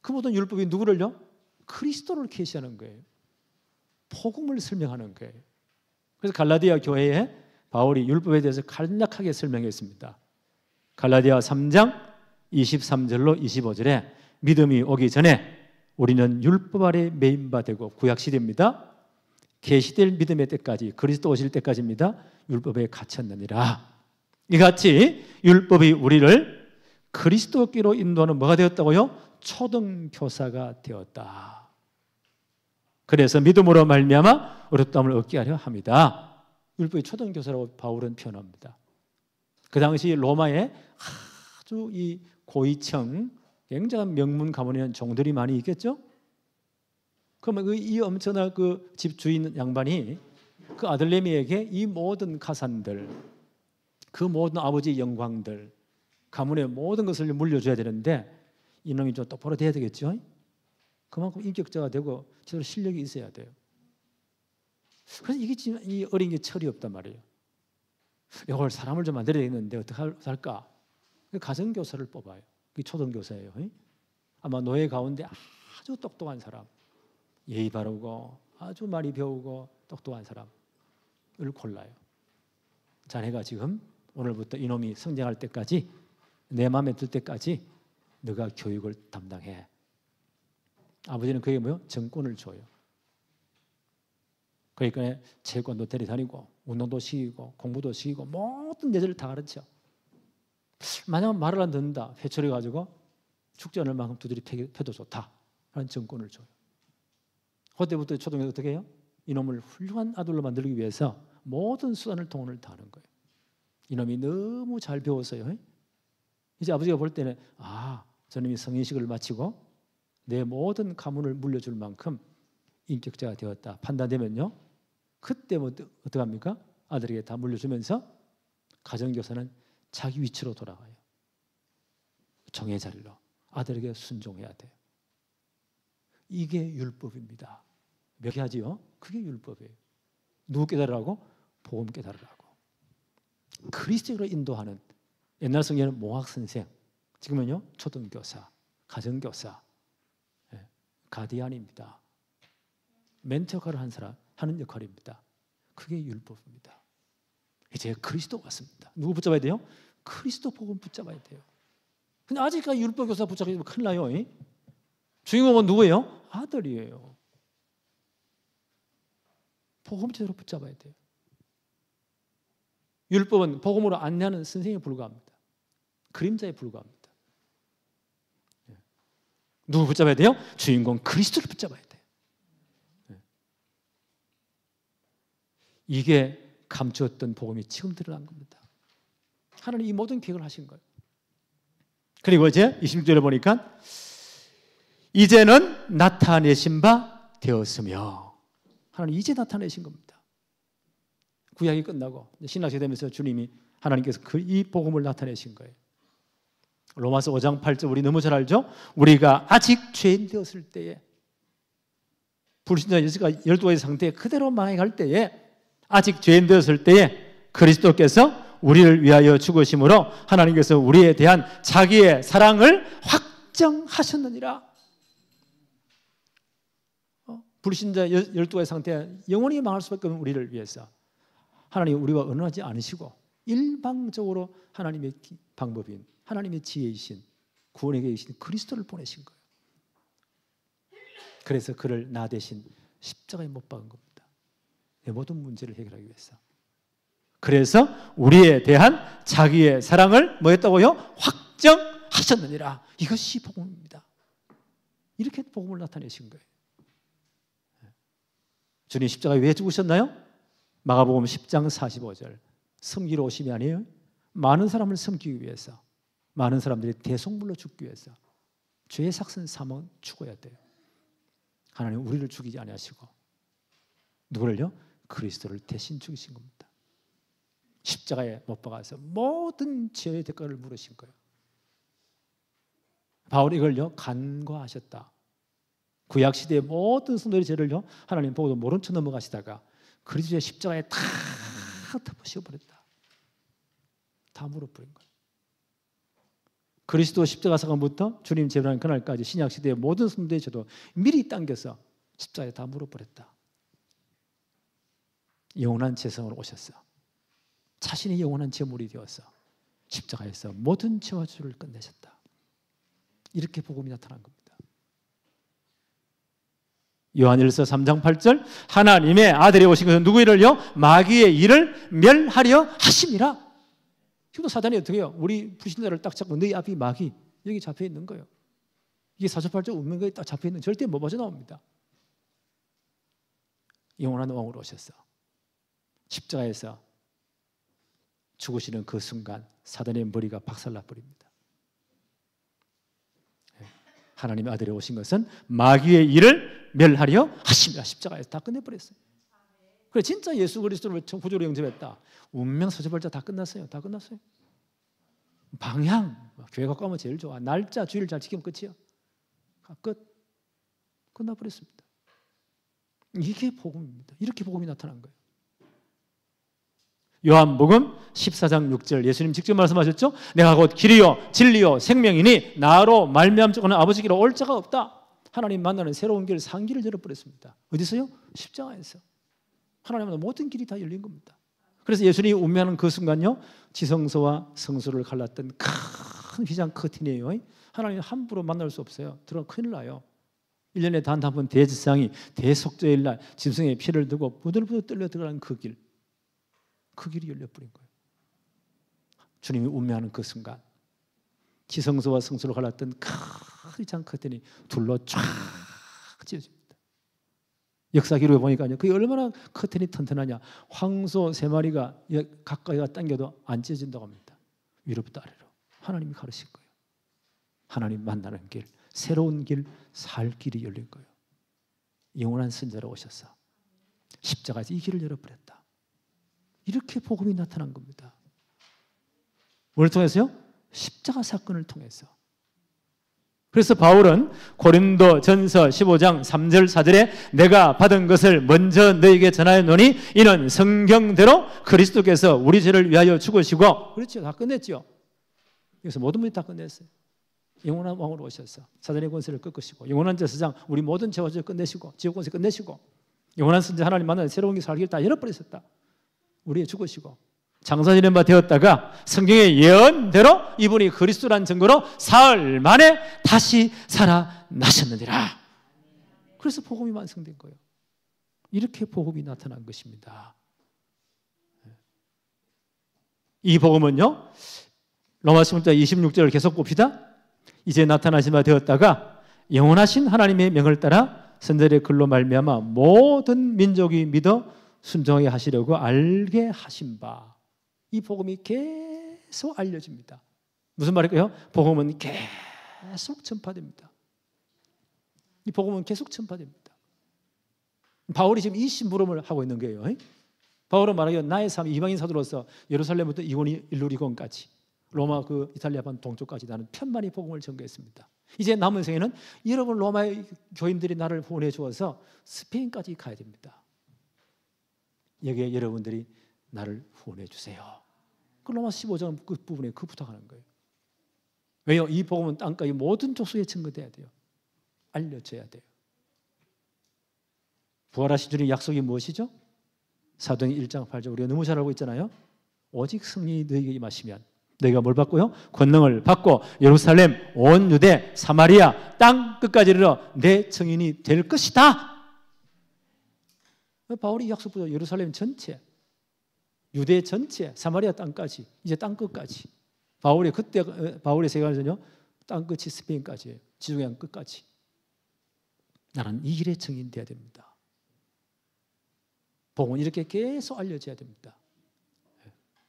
그 모든 율법이 누구를요? 그리스도를 계시하는 거예요. 복음을 설명하는 거예요. 그래서 갈라디아 교회에 바울이 율법에 대해서 간략하게 설명했습니다. 갈라디아 3장 23절로 25절에 믿음이 오기 전에 우리는 율법 아래 매인 바 되고, 구약시대입니다. 계시될 믿음의 때까지, 그리스도 오실 때까지입니다. 율법에 갇혔느니라. 이같이 율법이 우리를 그리스도께로 인도하는 뭐가 되었다고요? 초등교사가 되었다. 그래서 믿음으로 말미암아 어렵다함을 얻게 하려 합니다. 율법의 초등교사라고 바울은 표현합니다. 그 당시 로마에 아주 이 고위층, 굉장한 명문 가문이라는 종들이 많이 있겠죠? 그러면 이 엄청난 그 집주인 양반이 그 아들내미에게 이 모든 가산들, 그 모든 아버지의 영광들, 가문의 모든 것을 물려줘야 되는데, 이놈이 좀 똑바로 돼야 되겠죠. 그만큼 인격자가 되고 제대로 실력이 있어야 돼요. 그래서 이게 지금 이 어린 게 철이 없단 말이에요. 이걸 사람을 좀 만들어야 되는데 어떻게 할까? 가정교사를 뽑아요. 그게 초등교사예요. 아마 노예 가운데 아주 똑똑한 사람, 예의 바르고 아주 많이 배우고 똑똑한 사람을 골라요. 자네가 지금 오늘부터 이놈이 성장할 때까지, 내 마음에 들 때까지 너가 교육을 담당해. 아버지는 그게 뭐요? 정권을 줘요. 그러니까 체육관도 데려다니고 운동도 시키고 공부도 시키고 모든 예절을 다 가르쳐. 만약 말을 안 듣는다, 회초리 가지고 축제 오늘만큼 두드리 패도 좋다 하는 정권을 줘요. 그때부터 초등학교 어떻게 해요? 이놈을 훌륭한 아들로 만들기 위해서 모든 수단을 동원을 다 하는 거예요. 이놈이 너무 잘 배웠어요. 이제 아버지가 볼 때는 저놈이 성인식을 마치고 내 모든 가문을 물려줄 만큼 인격자가 되었다 판단되면요, 그때 어떻게 합니까? 아들에게 다 물려주면서 가정교사는 자기 위치로 돌아가요. 정의 자리로 아들에게 순종해야 돼요. 이게 율법입니다. 몇 개 하지요? 그게 율법이에요. 누구 깨달으라고? 복음 깨달으라고. 그리스도로 인도하는, 옛날 성경에는 몽학선생, 지금은요 초등교사, 가정교사, 가디안입니다. 멘토 역할을 한 사람 하는 역할입니다. 그게 율법입니다. 이제 그리스도 왔습니다. 누구 붙잡아야 돼요? 그리스도 복음 붙잡아야 돼요. 근데 아직까지 율법 교사 붙잡으면 큰일 나요. 주인공은 누구예요? 아들이에요. 복음 제대로 붙잡아야 돼요. 율법은 복음으로 안내하는 선생님에 불과합니다. 그림자에 불과합니다. 누구 붙잡아야 돼요? 주인공 그리스도를 붙잡아야 돼요. 이게 감추었던 복음이 지금 드러난 겁니다. 하나님 이 모든 계획을 하신 거예요. 그리고 이제 26절에 보니까 이제는 나타내신 바 되었으며, 하나님 이제 나타내신 겁니다. 구약이 끝나고 신약시대 되면서 주님이, 하나님께서 이 복음을 나타내신 거예요. 로마서 5장 8절 우리 너무 잘 알죠? 우리가 아직 죄인 되었을 때에, 불신자 예수가 12가지 상태에 그대로 망해갈 때에, 아직 죄인 되었을 때에 그리스도께서 우리를 위하여 죽으심으로 하나님께서 우리에 대한 자기의 사랑을 확정하셨느니라. 불신자 12가지 상태에 영원히 망할 수밖에 없는 우리를 위해서 하나님 우리와 언어하지 않으시고 일방적으로 하나님의 방법인, 하나님의 지혜이신, 구원에 계신 그리스도를 보내신 거예요. 그래서 그를 나 대신 십자가에 못 박은 겁니다. 내 모든 문제를 해결하기 위해서. 그래서 우리에 대한 자기의 사랑을 뭐 했다고요? 확정하셨느니라. 이것이 복음입니다. 이렇게 복음을 나타내신 거예요. 주님 십자가에 왜 죽으셨나요? 마가복음 10장 45절. 섬기러 오심이 아니에요. 많은 사람을 섬기기 위해서, 많은 사람들이 대속물로 죽기 위해서. 죄의 삭선 사망은 죽어야 돼요. 하나님 우리를 죽이지 아니하시고 누구를요? 그리스도를 대신 죽이신 겁니다. 십자가에 못 박아서 모든 죄의 대가를 물으신 거예요. 바울이 이걸요 간과하셨다. 구약시대의 모든 성도의 죄를요 하나님 보고도 모른 척 넘어가시다가 그리스도의 십자가에 다 덮으셔버렸다. 다 물어버린 거예요. 그리스도 십자가 사건부터 주님 재림하는 그날까지 신약시대의 모든 성도의 죄도 미리 당겨서 십자가에 다 물어버렸다. 영원한 제성으로 오셨어. 자신이 영원한 제물이 되어서 십자가에서 모든 죄와 죄를 끝내셨다. 이렇게 복음이 나타난 겁니다. 요한일서 3장 8절 하나님의 아들이 오신 것은 누구의 일을요? 마귀의 일을 멸하려 하심이라. 지금도 사단이 어떻게 해요? 우리 불신자를 딱 잡고 너희 앞이 마귀 여기 잡혀 있는 거예요. 이게 사주팔자 운명에 딱 잡혀 있는, 절대 못 빠져나옵니다. 영원한 왕으로 오셨어. 십자가에서 죽으시는 그 순간 사단의 머리가 박살나 버립니다. 하나님의 아들이 오신 것은 마귀의 일을 멸하려 하십니다. 십자가에서 다 끝내버렸어요. 그래 진짜 예수 그리스도를 구주로 영접했다. 운명 사주팔자 다 끝났어요. 다 끝났어요. 방향, 교회 갖고 가면 제일 좋아. 날짜, 주일 잘 지키면 끝이야. 끝나버렸습니다. 이게 복음입니다. 이렇게 복음이 나타난 거예요. 요한복음 14장 6절 예수님 직접 말씀하셨죠? 내가 곧 길이요 진리요 생명이니 나로 말미암지 않고는 아버지께로 올 자가 없다. 하나님 만나는 새로운 길, 상길을 열어버렸습니다. 어디서요? 십자가에서. 하나님 만나는 모든 길이 다 열린 겁니다. 그래서 예수님이 운명하는 그 순간요, 지성소와 성소를 갈랐던 큰 휘장 커튼이에요. 하나님 함부로 만날 수 없어요. 들어가면 큰일 나요. 1년에 단 한 번 대지상이 대속죄일 날 짐승의 피를 두고 부들부들 떨려 들어가는 그 길, 그 길이 열려버린 거예요. 주님이 운명하는 그 순간 지성소와 성소를 갈랐던 큰 휘장 커튼이 둘로 쫙 찢어집니다. 역사 기록에 보니까요, 그게 얼마나 커튼이 튼튼하냐. 황소 3마리가 가까이가 당겨도 안 찢어진다고 합니다. 위로부터 아래로 하나님이 가르친 거예요. 하나님 만나는 길, 새로운 길, 살 길이 열린 거예요. 영원한 선자로 오셔서 십자가에서 이 길을 열어버렸다. 이렇게 복음이 나타난 겁니다. 뭘 통해서요? 십자가 사건을 통해서. 그래서 바울은 고린도전서 15장 3절 4절에 내가 받은 것을 먼저 너에게 전하였노니 이는 성경대로 그리스도께서 우리 죄를 위하여 죽으시고, 그렇죠, 다 끝냈죠. 그래서 모든 분이 다 끝냈어요. 영원한 왕으로 오셔서 사단의 권세를 꺾으시고, 영원한 제사장 우리 모든 죄와 죄를 끝내시고, 지옥 권세 끝내시고, 영원한 선자 하나님 만나 새로운 길 살기를 다 열어버리셨다. 우리의 죽으시고 장사지낸 바 되었다가 성경의 예언대로 이분이 그리스도란 증거로 사흘 만에 다시 살아나셨느니라. 그래서 복음이 완성된 거예요. 이렇게 복음이 나타난 것입니다. 이 복음은요, 로마서 10장 26절을 계속 봅시다. 이제 나타나신 바 되었다가 영원하신 하나님의 명을 따라 선자들의 글로 말미암아 모든 민족이 믿어 순종하게 하시려고 알게 하신 바. 이 복음이 계속 알려집니다. 무슨 말일까요? 복음은 계속 전파됩니다. 이 복음은 계속 전파됩니다. 바울이 지금 이 심부름을 하고 있는 거예요. 바울은 말하기를 나의 삶, 이방인 사도로서 예루살렘부터 일루리곤까지 로마 그 이탈리아판 동쪽까지 나는 편만히 복음을 전거했습니다. 이제 남은 생에는 여러분 로마의 교인들이 나를 후원해 주어서 스페인까지 가야 됩니다. 여기에 여러분들이 나를 후원해 주세요. 그 로마서 15장 그 부분에 그 부탁하는 거예요. 왜요? 이 복음은 땅까지 모든 족속에 증거돼야 돼요. 알려져야 돼요. 부활하신 주님의 약속이 무엇이죠? 사도행 1장 8절 우리가 너무 잘 알고 있잖아요. 오직 성령이 너희에게 임하시면 너희가 뭘 받고요? 권능을 받고 예루살렘, 온 유대, 사마리아 땅 끝까지 이르러 내 증인이 될 것이다. 바울이 약속부터 예루살렘 전체, 유대 전체, 사마리아 땅까지, 이제 땅 끝까지. 바울의 세계관에서는요, 땅 끝이 스페인까지예요. 지중해 끝까지. 나는 이 길의 증인 되어야 됩니다. 복음은 이렇게 계속 알려져야 됩니다.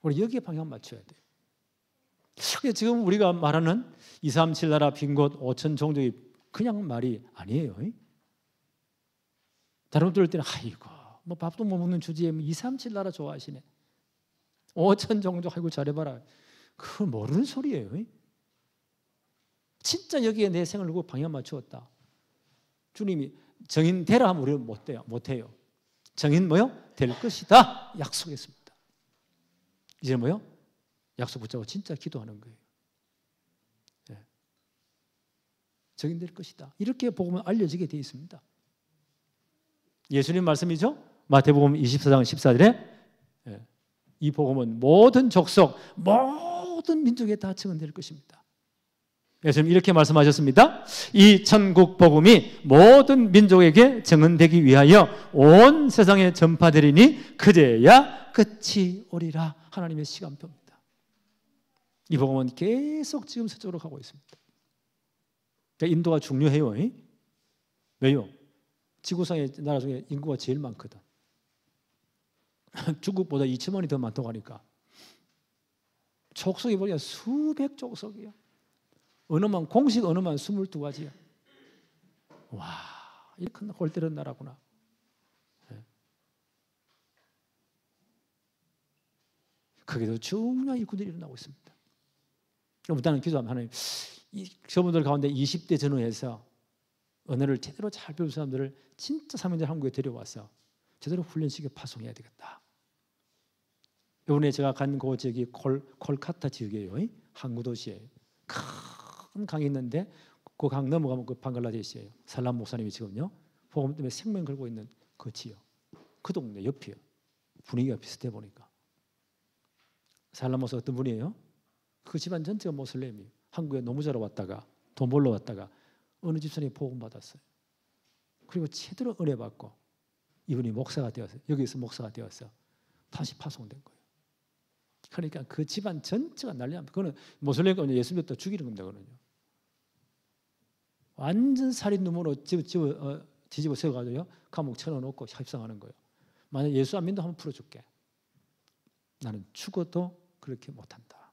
우리 여기에 방향 맞춰야 돼요. 지금 우리가 말하는 237 나라 빈곳 5천 종족이 그냥 말이 아니에요. 다른 분들 때는 아이고 뭐 밥도 못 먹는 주제에 237 나라 좋아하시네. 5천 종족 아이고 잘해봐라. 그건 모르는 소리예요. 진짜 여기에 내 생을 두고 방향 맞추었다. 주님이 정인 되라 하면 우리는 못해요. 정인 뭐요? 될 것이다. 약속했습니다. 이제 뭐요? 약속 붙잡고 진짜 기도하는 거예요. 네. 정인될 것이다. 이렇게 복음은 알려지게 되어 있습니다. 예수님 말씀이죠. 마태복음 24장 14절에 이 복음은 모든 족속, 모든 민족에 다 증언될 것입니다. 예수님 이렇게 말씀하셨습니다. 이 천국 복음이 모든 민족에게 증언되기 위하여 온 세상에 전파되리니 그제야 끝이 오리라. 하나님의 시간표입니다. 이 복음은 계속 지금 서쪽으로 가고 있습니다. 그러니까 인도가 중요해요. 왜요? 지구상의 나라 중에 인구가 제일 많거든. 중국보다 2천만이 더 많다고 하니까 족속이 보니까 수백 족속이야. 언어만 공식 언어만 22가지야. 와, 이렇게 큰 골때리는 나라구나. 거기도 중요한 일꾼들이 일어나고 있습니다. 일단은 기도하면 하나님, 저분들 가운데 20대 전후에서 언어를 제대로 잘 배운 사람들을 진짜 3년째 한국에 데려와서 제대로 훈련시켜 파송해야 되겠다. 이번에 제가 간 그 지역이 콜카타 지역이에요. 항구 도시예요. 큰 강이 있는데 그 강 넘어가면 그 방글라데시예요. 살람 목사님이 지금요 복음 때문에 생명 걸고 있는 그 지역, 그 동네 옆이요. 분위기가 비슷해 보니까. 살람 목사 어떤 분이에요? 그 집안 전체가 모슬렘이에요. 한국에 노무 자러 왔다가 돈 벌러 왔다가 어느 집사람이 복음 받았어요. 그리고 제대로 은혜 받고 이분이 목사가 되어서 여기서 목사가 되어서 다시 파송된 거예요. 그러니까 그 집안 전체가 난리 납니다. 그거는 모슬렘가 예수 믿었다 죽이는 겁니다. 그거는요. 완전 살인 놈으로 뒤집어 세워가지고요 감옥 쳐넣어놓고 협상하는 거예요. 만약 예수 안 믿는다 하면 풀어줄게. 나는 죽어도 그렇게 못한다.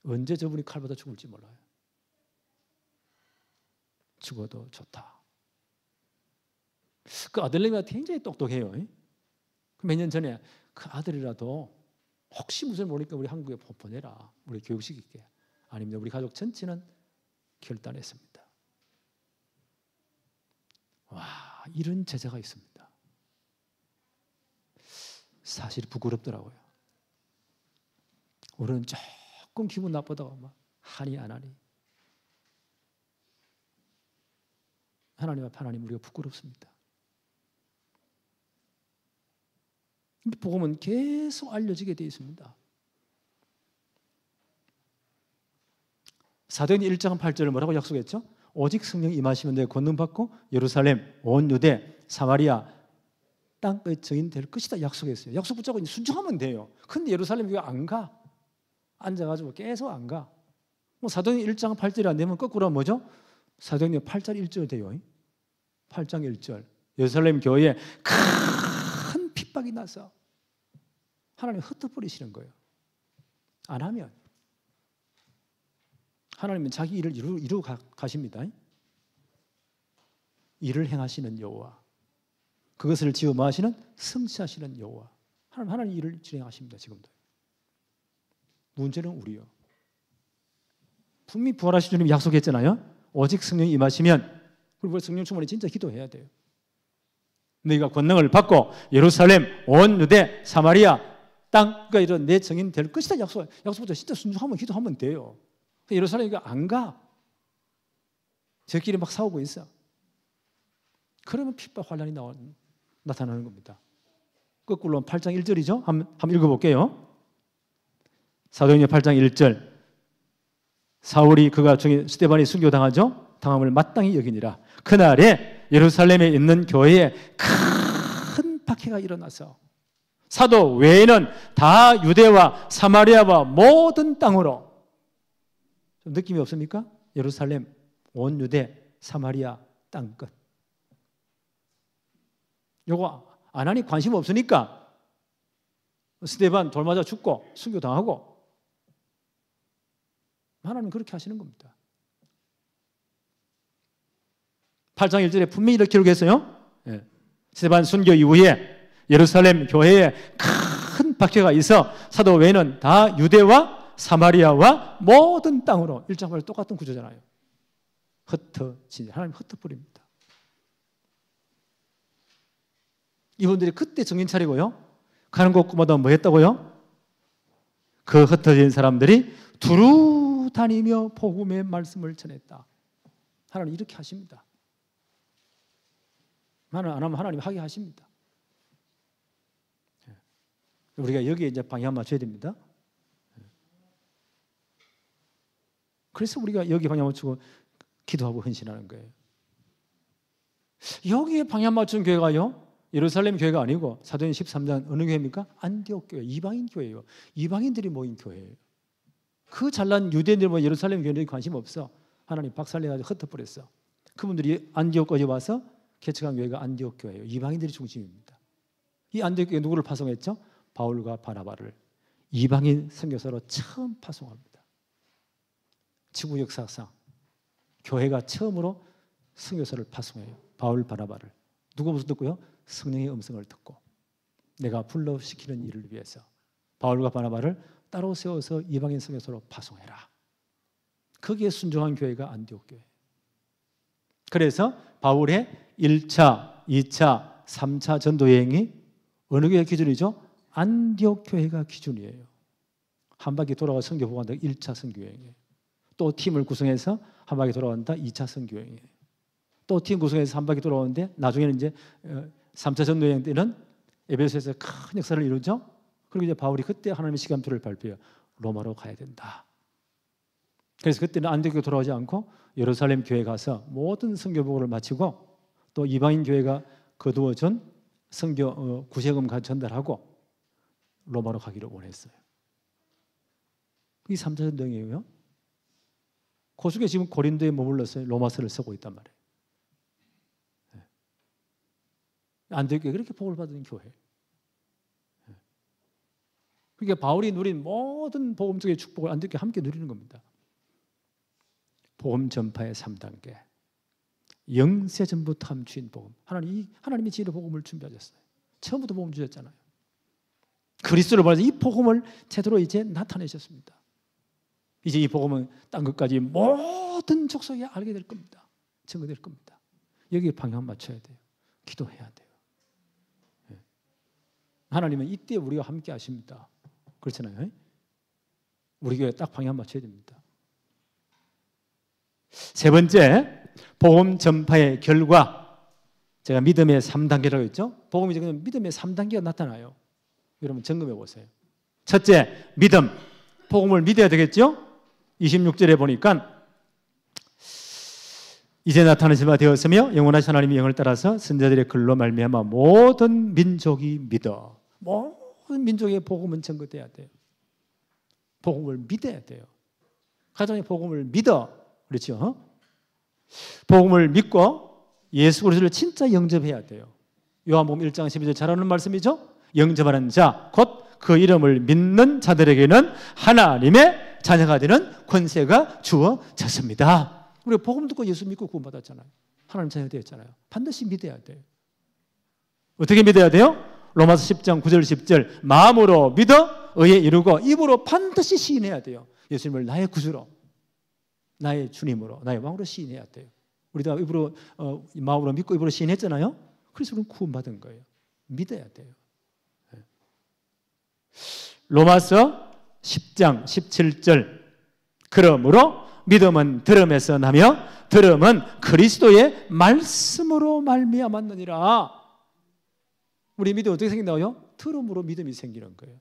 언제 저분이 칼 받아 죽을지 몰라요. 죽어도 좋다. 그 아들내미가 굉장히 똑똑해요. 몇 년 전에 그 아들이라도 혹시 무슨 모르니까 우리 한국에 보내라. 우리 교육시킬게. 아닙니다. 우리 가족 전체는 결단했습니다. 와, 이런 제자가 있습니다. 사실 부끄럽더라고요. 우리는 조금 기분 나쁘다고 막 하니 안 하니. 하나님 앞에 하나님 우리가 부끄럽습니다. 복음은 계속 알려지게 되어 있습니다. 사도행전 1장 8절을 뭐라고 약속했죠? 오직 성령이 임하시면 내가 권능받고 예루살렘, 온 유대, 사마리아 땅끝 증인 될 것이다 약속했어요. 약속 붙잡고 순종하면 돼요. 근데 예루살렘 교회 안 가. 앉아가지고 계속 안 가. 사도행전 1장 8절이 안 되면 거꾸로 뭐죠? 사도행전 8장 1절 돼요. 8장 1절. 예루살렘 교회에 큰 핍박이 나서 하나님 흩어버리시는 거예요. 안 하면 하나님은 자기 일을 이루고 가십니다. 일을 행하시는 여호와, 그것을 지어 마시는 성취하시는 여호와. 하나님 일을 진행하십니다. 지금도. 문제는 우리요. 분명히 부활하신 주님이 약속했잖아요. 오직 성령이 임하시면, 그리고 성령 충만에 진짜 기도해야 돼요. 너희가 권능을 받고 예루살렘, 온 유대, 사마리아 땅과 이런 내 증인 될 것이다 약속부터 진짜 순종하면 기도하면 돼요. 예루살렘이 안 가. 저끼리 막 싸우고 있어. 그러면 핍박 환란이 나타나는 겁니다. 거꾸로 8장 1절이죠. 한번 읽어볼게요. 사도행전 8장 1절. 사울이 그가 중에 스데반이 순교당하죠. 당함을 마땅히 여기니라. 그날에 예루살렘에 있는 교회에 큰 박해가 일어나서 사도 외에는 다 유대와 사마리아와 모든 땅으로, 좀 느낌이 없습니까? 예루살렘, 온 유대, 사마리아 땅끝. 요거 안 하니 관심 없으니까 스데반 돌 맞아 죽고 순교당하고, 하나님은 그렇게 하시는 겁니다. 8장 1절에 분명히 이렇게 기록했어요. 스데반 순교 이후에 예루살렘 교회에 큰 박해가 있어 사도 외에는 다 유대와 사마리아와 모든 땅으로. 1장 8절 똑같은 구조잖아요. 흩어지니 하나님 흩어버립니다. 이분들이 그때 정신 차리고요, 가는 곳마다 뭐 했다고요? 그 흩어진 사람들이 두루 다니며 복음의 말씀을 전했다. 하나님 이렇게 하십니다. 하나님 안 하면 하나님 하게 하십니다. 우리가 여기에 이제 방향 맞춰야 됩니다. 그래서 우리가 여기 방향 맞추고 기도하고 헌신하는 거예요. 여기에 방향 맞춘 교회가요, 예루살렘 교회가 아니고 사도행전 13장 어느 교회입니까? 안디옥 교회, 이방인 교회예요. 이방인들이 모인 교회예요. 그 잘난 유대인들 뭐 예루살렘 교회에 관심 없어. 하나님 박살내가지고 흩어버렸어. 그분들이 안디옥까지 와서 개척한 교회가 안디옥 교회예요. 이방인들이 중심입니다. 이 안디옥 교회 누구를 파송했죠? 바울과 바나바를 이방인 선교사로 처음 파송합니다. 지구 역사상 교회가 처음으로 선교사를 파송해요. 바울 바나바를. 누가 무슨 듣고요? 성령의 음성을 듣고 내가 불러시키는 일을 위해서 바울과 바나바를 따로 세워서 이방인 성에서로 파송해라. 거기에 순종한 교회가 안디옥 교회. 그래서 바울의 1차, 2차, 3차 전도 여행이 어느 교회 기준이죠? 안디옥 교회가 기준이에요. 한 바퀴 돌아가 선교 보고한다 1차 선교 여행이에요. 또 팀을 구성해서 한 바퀴 돌아간다 2차 선교 여행이에요. 또 팀 구성해서 한 바퀴 돌아오는데 나중에는 이제 3차 전도 여행 때는 에베소에서 큰 역사를 이루죠. 그리고 이제 바울이 그때 하나님의 시간표를 발표해요. 로마로 가야 된다. 그래서 그때는 안디옥에 돌아오지 않고 예루살렘 교회에 가서 모든 선교 보고를 마치고 또 이방인 교회가 거두어준 선교 구세금 전달하고 로마로 가기를 원했어요. 이 3차 전도여행이에요. 그 속에 지금 고린도에 머물러서 로마서를 쓰고 있단 말이에요. 안디옥에 그렇게 복을 받은 교회. 그러니까 바울이 누린 모든 복음적인 축복을 안디옥에 함께 누리는 겁니다. 복음 전파의 3단계. 영세전부터 함주인 복음. 하나님이 지혜로 복음을 준비하셨어요. 처음부터 복음 주셨잖아요. 그리스도를 보내서 이 복음을 제대로 이제 나타내셨습니다. 이제 이 복음은 땅 끝까지 모든 족속이 알게 될 겁니다. 증거될 겁니다. 여기에 방향 맞춰야 돼요. 기도해야 돼요. 하나님은 이때 우리와 함께 하십니다. 그렇잖아요. 우리 교회 딱 방향 맞춰야 됩니다. 세 번째, 복음 전파의 결과. 제가 믿음의 3단계라고 했죠. 복음이 지금 믿음의 3단계가 나타나요. 여러분 점검해 보세요. 첫째, 믿음. 복음을 믿어야 되겠죠. 26절에 보니까 이제 나타나신 바 되었으며 영원하신 하나님의 영을 따라서 선자들의 글로 말미암아 모든 민족이 믿어. 모든 민족의 복음은 전거돼야 돼요. 복음을 믿어야 돼요. 가정의 복음을 믿어. 그렇죠? 복음을 믿고 예수 그리스도를 진짜 영접해야 돼요. 요한복음 1장 12절 잘하는 말씀이죠. 영접하는 자, 곧 그 이름을 믿는 자들에게는 하나님의 자녀가 되는 권세가 주어졌습니다. 우리가 복음 듣고 예수 믿고 구원받았잖아요. 하나님 자녀 되었잖아요. 반드시 믿어야 돼요. 어떻게 믿어야 돼요? 로마서 10장 9절 10절 마음으로 믿어 의에 이루고 입으로 반드시 시인해야 돼요. 예수님을 나의 구주로, 나의 주님으로, 나의 왕으로 시인해야 돼요. 우리도 입으로 마음으로 믿고 입으로 시인했잖아요. 그래서 우리는 구원받은 거예요. 믿어야 돼요. 로마서 10장 17절 그러므로 믿음은 들음에서 나며 들음은 그리스도의 말씀으로 말미암았느니라. 우리 믿음이 어떻게 생긴다고요? 들음으로 믿음이 생기는 거예요.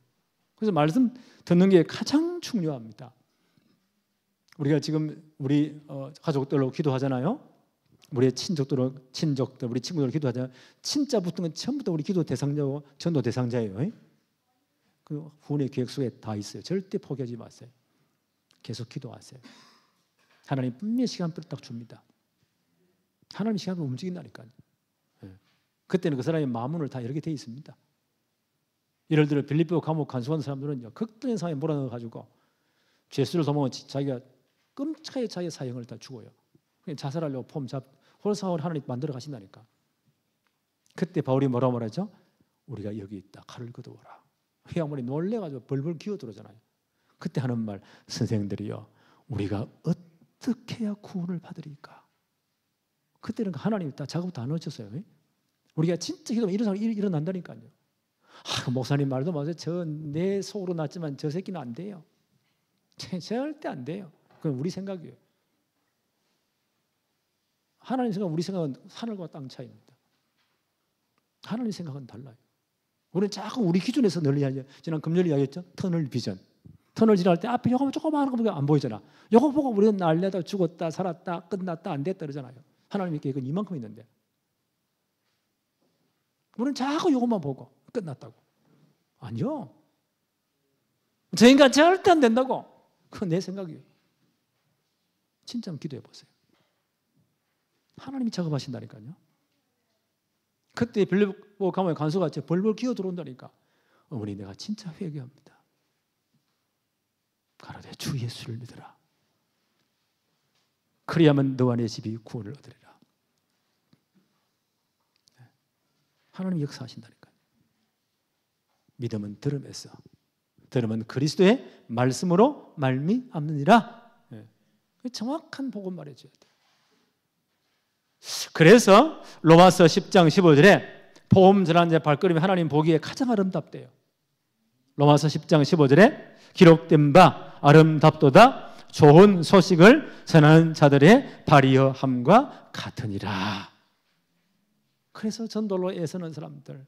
그래서 말씀 듣는 게 가장 중요합니다. 우리가 지금 우리 가족들로 기도하잖아요. 우리 친족들, 우리 친구들 기도하잖아요. 친자 붙은 건 전부 다 우리 기도 대상자고 전도 대상자예요. 그 후원의 계획 속에 다 있어요. 절대 포기하지 마세요. 계속 기도하세요. 하나님 분명히 시간표를 딱 줍니다. 하나님 시간표로 움직인다니까요. 그때는 그 사람의 마음문을 다 열게 돼 있습니다. 예를 들어 빌립보 감옥 간수한 사람들은요, 극단의 상황에 몰아넣어가지고 죄수를 도모하면 자기가 끔찍하게 자기의 사형을 다 죽어요. 그냥 자살하려고 홀상을 하나님 만들어 가신다니까. 그때 바울이 뭐라고 말하죠? 우리가 여기 있다. 칼을 거두어라. 회양물이 놀래가지고 벌벌 기어들어오잖아요. 그때 하는 말, 선생들이요, 우리가 어떻게 해야 구원을 받으리까? 그때는 하나님이 다 작업 다 넣으셨어요. 우리가 진짜 기도하면 이런 상황이 일어난다니까요. 목사님 말도 마세요. 내 속으로 났지만 저 새끼는 안 돼요. 절대 안 돼요. 그건 우리 생각이에요. 하나님 생각, 우리 생각은 하늘과 땅 차이입니다. 하나님 생각은 달라요. 우리는 자꾸 우리 기준에서 늘 이야기해요. 지난 금요일 이야기했죠. 터널 비전. 터널 지날 때 앞에 요거 조그마한 거 보고 안 보이잖아. 요거 보고 우리는 날려다 죽었다 살았다 끝났다 안 됐다 그러잖아요. 하나님의 계획은 이만큼 있는데 우리는 자꾸 요것만 보고 끝났다고. 아니요. 저 인간 절대 안 된다고. 그건 내 생각이에요. 진짜 한번 기도해 보세요. 하나님이 작업하신다니까요. 그때 빌립보 감옥에 간수가 벌벌 기어 들어온다니까. 어머니 내가 진짜 회개합니다. 가라되 주 예수를 믿으라. 그리하면 너와 내 집이 구원을 얻으리라. 하나님 역사하신다니까요. 믿음은 들음에서 들으면 그리스도의 말씀으로 말미암느니라. 정확한 복음 말해줘야 돼요. 그래서 로마서 10장 15절에 복음 전하는 자의 발걸음이 하나님 보기에 가장 아름답대요. 로마서 10장 15절에 기록된 바 아름답도다 좋은 소식을 전하는 자들의 발이여함과 같으니라. 그래서 전도로 애쓰는 사람들,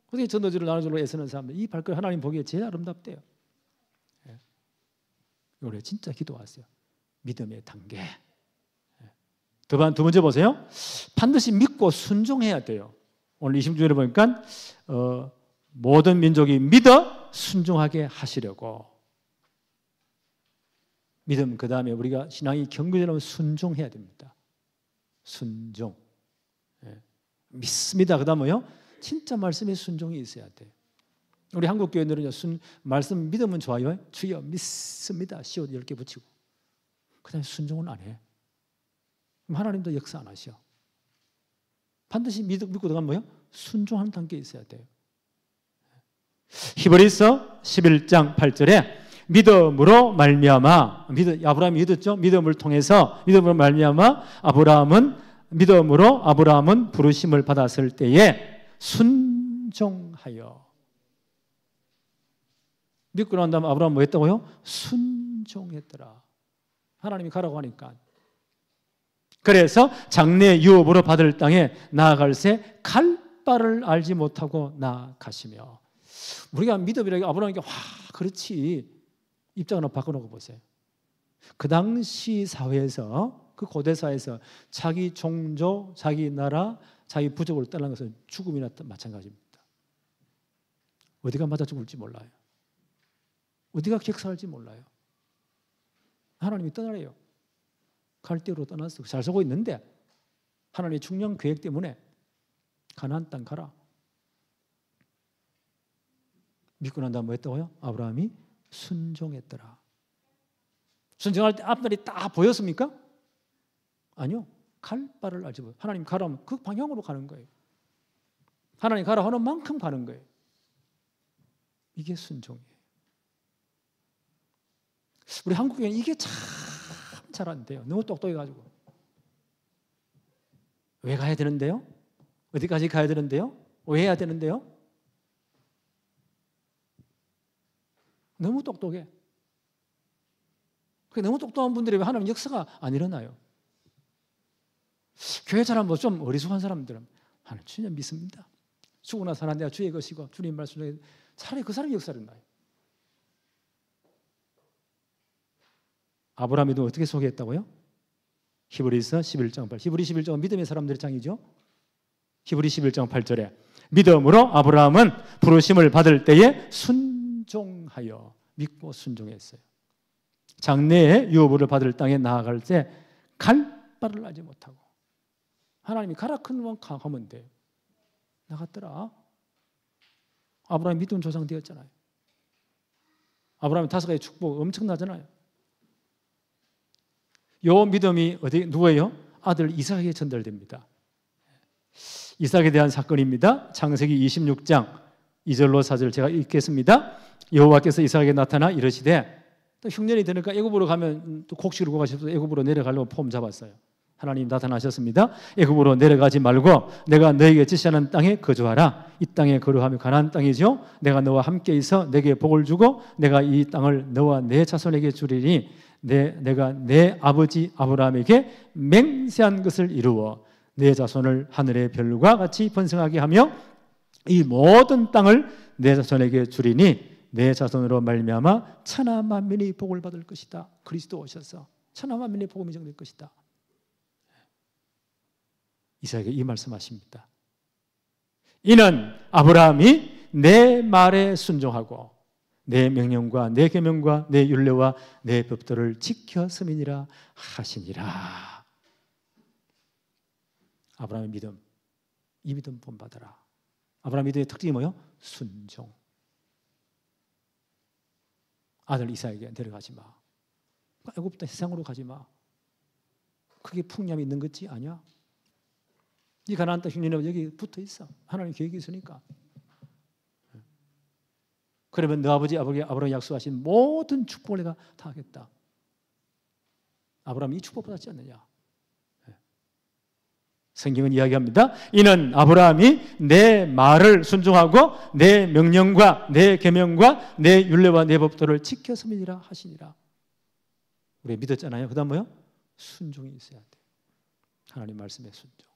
어떻게 전도지를 나눠주로 애쓰는 사람들, 이 발걸음 하나님 보기에 제일 아름답대요. 올해 진짜 기도하세요. 믿음의 단계. 두 번째 보세요. 반드시 믿고 순종해야 돼요. 오늘 26절에 보니까 모든 민족이 믿어 순종하게 하시려고. 믿음, 그 다음에 우리가 신앙이 경건하려면 순종해야 됩니다. 순종. 믿습니다. 그 다음 뭐요? 진짜 말씀에 순종이 있어야 돼. 우리 한국 교회들은 말씀 믿으면 좋아요. 주여 믿습니다. 시옷 10개 붙이고. 그 다음에 순종은 안 해. 그럼 하나님도 역사 안 하셔. 반드시 믿고 들어가면 뭐요? 순종하는 단계에 있어야 돼요. 히브리서 11장 8절에 믿음으로 말미암아, 아브라함이 믿었죠? 믿음을 통해서 믿음으로 말미암아 아브라함은 부르심을 받았을 때에 순종하여. 믿고 난 다음에 아브라함은 뭐 했다고요? 순종했더라. 하나님이 가라고 하니까. 그래서 장래 유업으로 받을 땅에 나아갈새 갈 바를 알지 못하고 나아가시며. 우리가 믿음이라고 아브라함에게 그렇지. 입장을 바꿔놓고 보세요. 그 당시 사회에서, 그 고대 사회에서 자기 종족, 자기 나라, 자기 부족을 떠나는 것은 죽음이나 마찬가지입니다. 어디가 맞아 죽을지 몰라요. 어디가 격사할지 몰라요. 하나님이 떠나래요. 갈대로 떠나서 잘 살고 있는데 하나님의 중요한 계획 때문에 가나안 땅 가라. 믿고 난 다음 뭐 했다고요? 아브라함이 순종했더라. 순종할 때 앞날이 다 보였습니까? 아니요. 갈 바를 알지 못해요. 하나님 가라면 그 방향으로 가는 거예요. 하나님 가라 하는 만큼 가는 거예요. 이게 순종이에요. 우리 한국에는 이게 참 잘 안 돼요. 너무 똑똑해가지고. 왜 가야 되는데요? 어디까지 가야 되는데요? 왜 해야 되는데요? 너무 똑똑해. 너무 똑똑한 분들이 왜 하나님 역사가 안 일어나요? 교회 사람 좀 어리숙한 사람들은 하나님 주님 믿습니다. 죽고 나서 하나 내가 주의 것이고 주님 말씀 중에 차라리 그 사람이 역사를 나요. 아브라함이도 어떻게 소개했다고요? 히브리서 11장 8. 히브리 11장은 믿음의 사람들의 장이죠. 히브리 11장 8절에 믿음으로 아브라함은 부르심을 받을 때에 순종하여 믿고 순종했어요. 장래에 유업을 받을 땅에 나아갈 때 갈 바를 알지 못하고 하나님이 가라 큰만 가면 돼. 나갔더라. 아브라함이 믿음 조상 되었잖아요. 아브라함이 5가지 축복 엄청나잖아요. 요 믿음이 누구예요? 아들 이삭에게 전달됩니다. 이삭에 대한 사건입니다. 창세기 26장 2절로 4절 제가 읽겠습니다. 여호와께서 이삭에게 나타나 이르시되, 또 흉년이 되니까 애굽으로 가면 또 곡식을 구하셔서 애굽으로 내려가려고 폼 잡았어요. 하나님 나타나셨습니다. 애굽으로 내려가지 말고 내가 너에게 지시하는 땅에 거주하라. 이 땅에 거류하며 가나안 땅이죠. 내가 너와 함께 있어 내게 복을 주고 내가 이 땅을 너와 내 자손에게 주리니 내가 내 아버지 아브라함에게 맹세한 것을 이루어 내 자손을 하늘의 별과 같이 번성하게 하며 이 모든 땅을 내 자손에게 주리니 내 자손으로 말미암아 천하 만민이 복을 받을 것이다. 그리스도 오셔서 천하 만민의 복음이 정될 것이다. 이삭에게 이 말씀하십니다. 이는 아브라함이 내 말에 순종하고 내 명령과 내 계명과 내 율례와 내 법도를 지켰음이니라 하시니라. 아브라함의 믿음, 이 믿음 본받아라. 아브라함 믿음의 특징이 뭐예요? 순종. 아들 이삭에게 내려가지 마. 애굽 세상으로 가지 마. 그게 풍념이 있는 거지 아니야? 이 가나안 땅 흉년에 여기 붙어 있어. 하나님 계획이 있으니까. 그러면 너 아버지 아브라함이 약속하신 모든 축복을 내가 다 하겠다. 아브라함이 이 축복 받았지 않느냐? 성경은 이야기합니다. 이는 아브라함이 내 말을 순종하고 내 명령과 내 계명과 내 율례와 내 법도를 지켰음이니라 하시니라. 우리 믿었잖아요. 그다음 뭐요? 순종이 있어야 돼요. 하나님 말씀에 순종.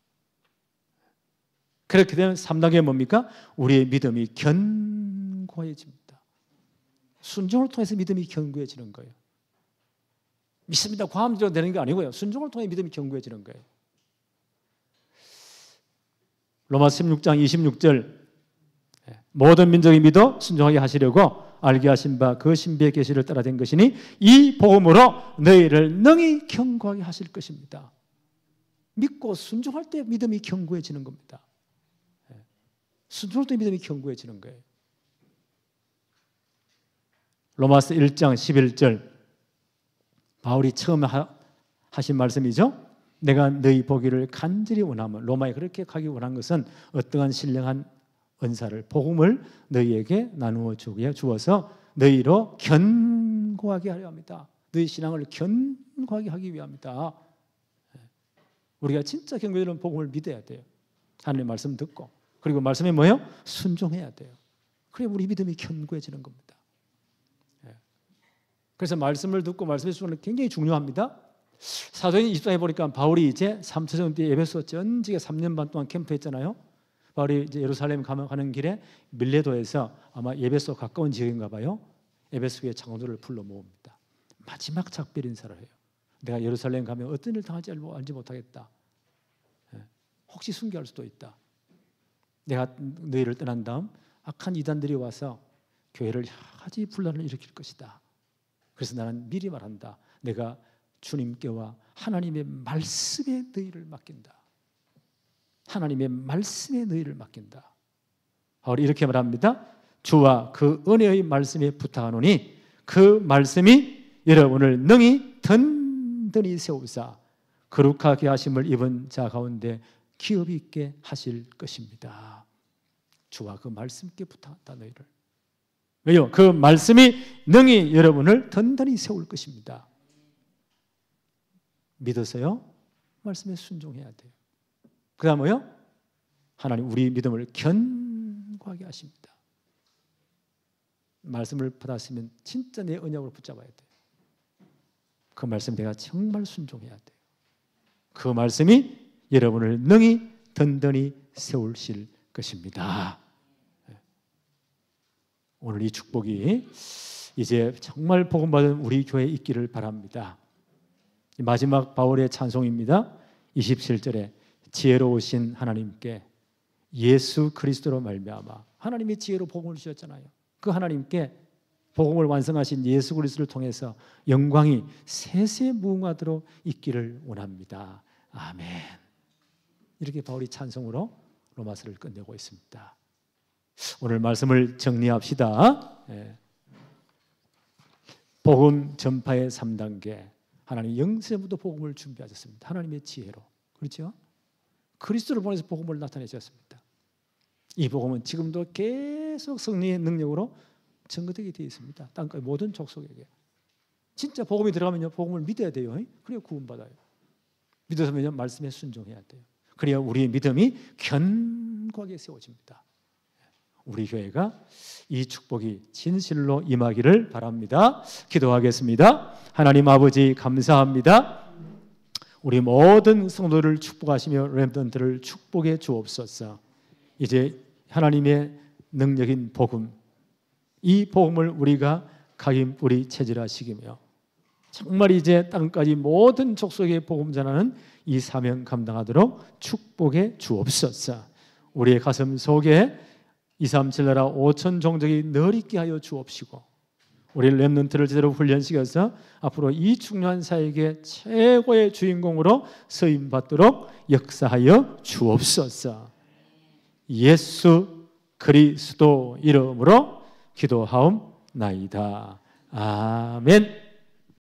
그렇게 되면 3단계 뭡니까? 우리의 믿음이 견고해집니다. 순종을 통해서 믿음이 견고해지는 거예요. 믿습니다. 과함대로 되는 게 아니고요. 순종을 통해 믿음이 견고해지는 거예요. 로마서 16장 26절 모든 민족이 믿어 순종하게 하시려고 알게 하신 바 그 신비의 계시를 따라 된 것이니 이 복음으로 너희를 능히 견고하게 하실 것입니다. 믿고 순종할 때 믿음이 견고해지는 겁니다. 순종할 때 믿음이 견고해지는 거예요. 로마서 1장 11절 바울이 처음 하신 말씀이죠. 내가 너희 보기를 간절히 원하면, 로마에 그렇게 가기 원한 것은 어떠한 신령한 은사를, 복음을 너희에게 나누어 주어서 너희로 견고하게 하려 합니다. 너희 신앙을 견고하게 하기 위함이다. 우리가 진짜 견고해지는 복음을 믿어야 돼요. 하나님의 말씀 듣고, 그리고 말씀이 뭐예요? 순종해야 돼요. 그래 우리 믿음이 견고해지는 겁니다. 그래서 말씀을 듣고 말씀의 순종은 굉장히 중요합니다. 사도행 24에 보니까 바울이 이제 3차전 뒤에 에베소 전직에 3년 반 동안 캠프했잖아요. 바울이 이제 예루살렘 가는 길에 밀레도에서 아마 에베소 가까운 지역인가 봐요. 에베소의 장로들을 불러 모읍니다. 마지막 작별 인사를 해요. 내가 예루살렘 가면 어떤 일을 당할지 알지 못하겠다. 혹시 순교할 수도 있다. 내가 너희를 떠난 다음 악한 이단들이 와서 교회를 여러 가지 분란을 일으킬 것이다. 그래서 나는 미리 말한다. 내가 주님께와 하나님의 말씀에 너희를 맡긴다. 하나님의 말씀에 너희를 맡긴다. 바울이 이렇게 말합니다. 주와 그 은혜의 말씀에 부탁하노니 그 말씀이 여러분을 능히 든든히 세우사 거룩하게 하심을 입은 자 가운데 기업 있게 하실 것입니다. 주와 그 말씀께 부탁한다 너희를. 왜요? 그 말씀이 능히 여러분을 든든히 세울 것입니다. 믿어서요. 말씀에 순종해야 돼요. 그 다음 뭐요? 하나님 우리 믿음을 견고하게 하십니다. 말씀을 받았으면 진짜 내 언약으로 붙잡아야 돼요. 그 말씀 내가 정말 순종해야 돼요. 그 말씀이 여러분을 능히 든든히 세우실 것입니다. 오늘 이 축복이 이제 정말 복음받은 우리 교회에 있기를 바랍니다. 마지막 바울의 찬송입니다. 27절에 지혜로우신 하나님께 예수 그리스도로 말미암아, 하나님이 지혜로 복음을 주셨잖아요. 그 하나님께 복음을 완성하신 예수 그리스도를 통해서 영광이 세세무궁하도록 있기를 원합니다. 아멘. 이렇게 바울이 찬송으로 로마서를 끝내고 있습니다. 오늘 말씀을 정리합시다. 복음 전파의 3단계. 하나님 영세부터 복음을 준비하셨습니다. 하나님의 지혜로. 그렇죠? 그리스도를 보내서 복음을 나타내셨습니다. 이 복음은 지금도 계속 성령의 능력으로 증거되게 되어 있습니다. 땅끝 모든 족속에게. 진짜 복음이 들어가면요, 복음을 믿어야 돼요. 그래야 구원받아요. 믿어서면요, 말씀에 순종해야 돼요. 그래야 우리의 믿음이 견고하게 세워집니다. 우리 교회가 이 축복이 진실로 임하기를 바랍니다. 기도하겠습니다. 하나님 아버지 감사합니다. 우리 모든 성도를 축복하시며 렘넌트를 축복해 주옵소서. 이제 하나님의 능력인 복음, 이 복음을 우리가 각인 뿌리 체질화시키며 정말 이제 땅까지 모든 족속의 복음 전하는 이 사명 감당하도록 축복해 주옵소서. 우리의 가슴 속에 237 나라 5천 종족이 늘 있게 하여 주옵시고 우리 렘넌트를 제대로 훈련시켜서 앞으로 이 중요한 사역의 최고의 주인공으로 쓰임받도록 역사하여 주옵소서. 예수 그리스도 이름으로 기도하옵나이다. 아멘.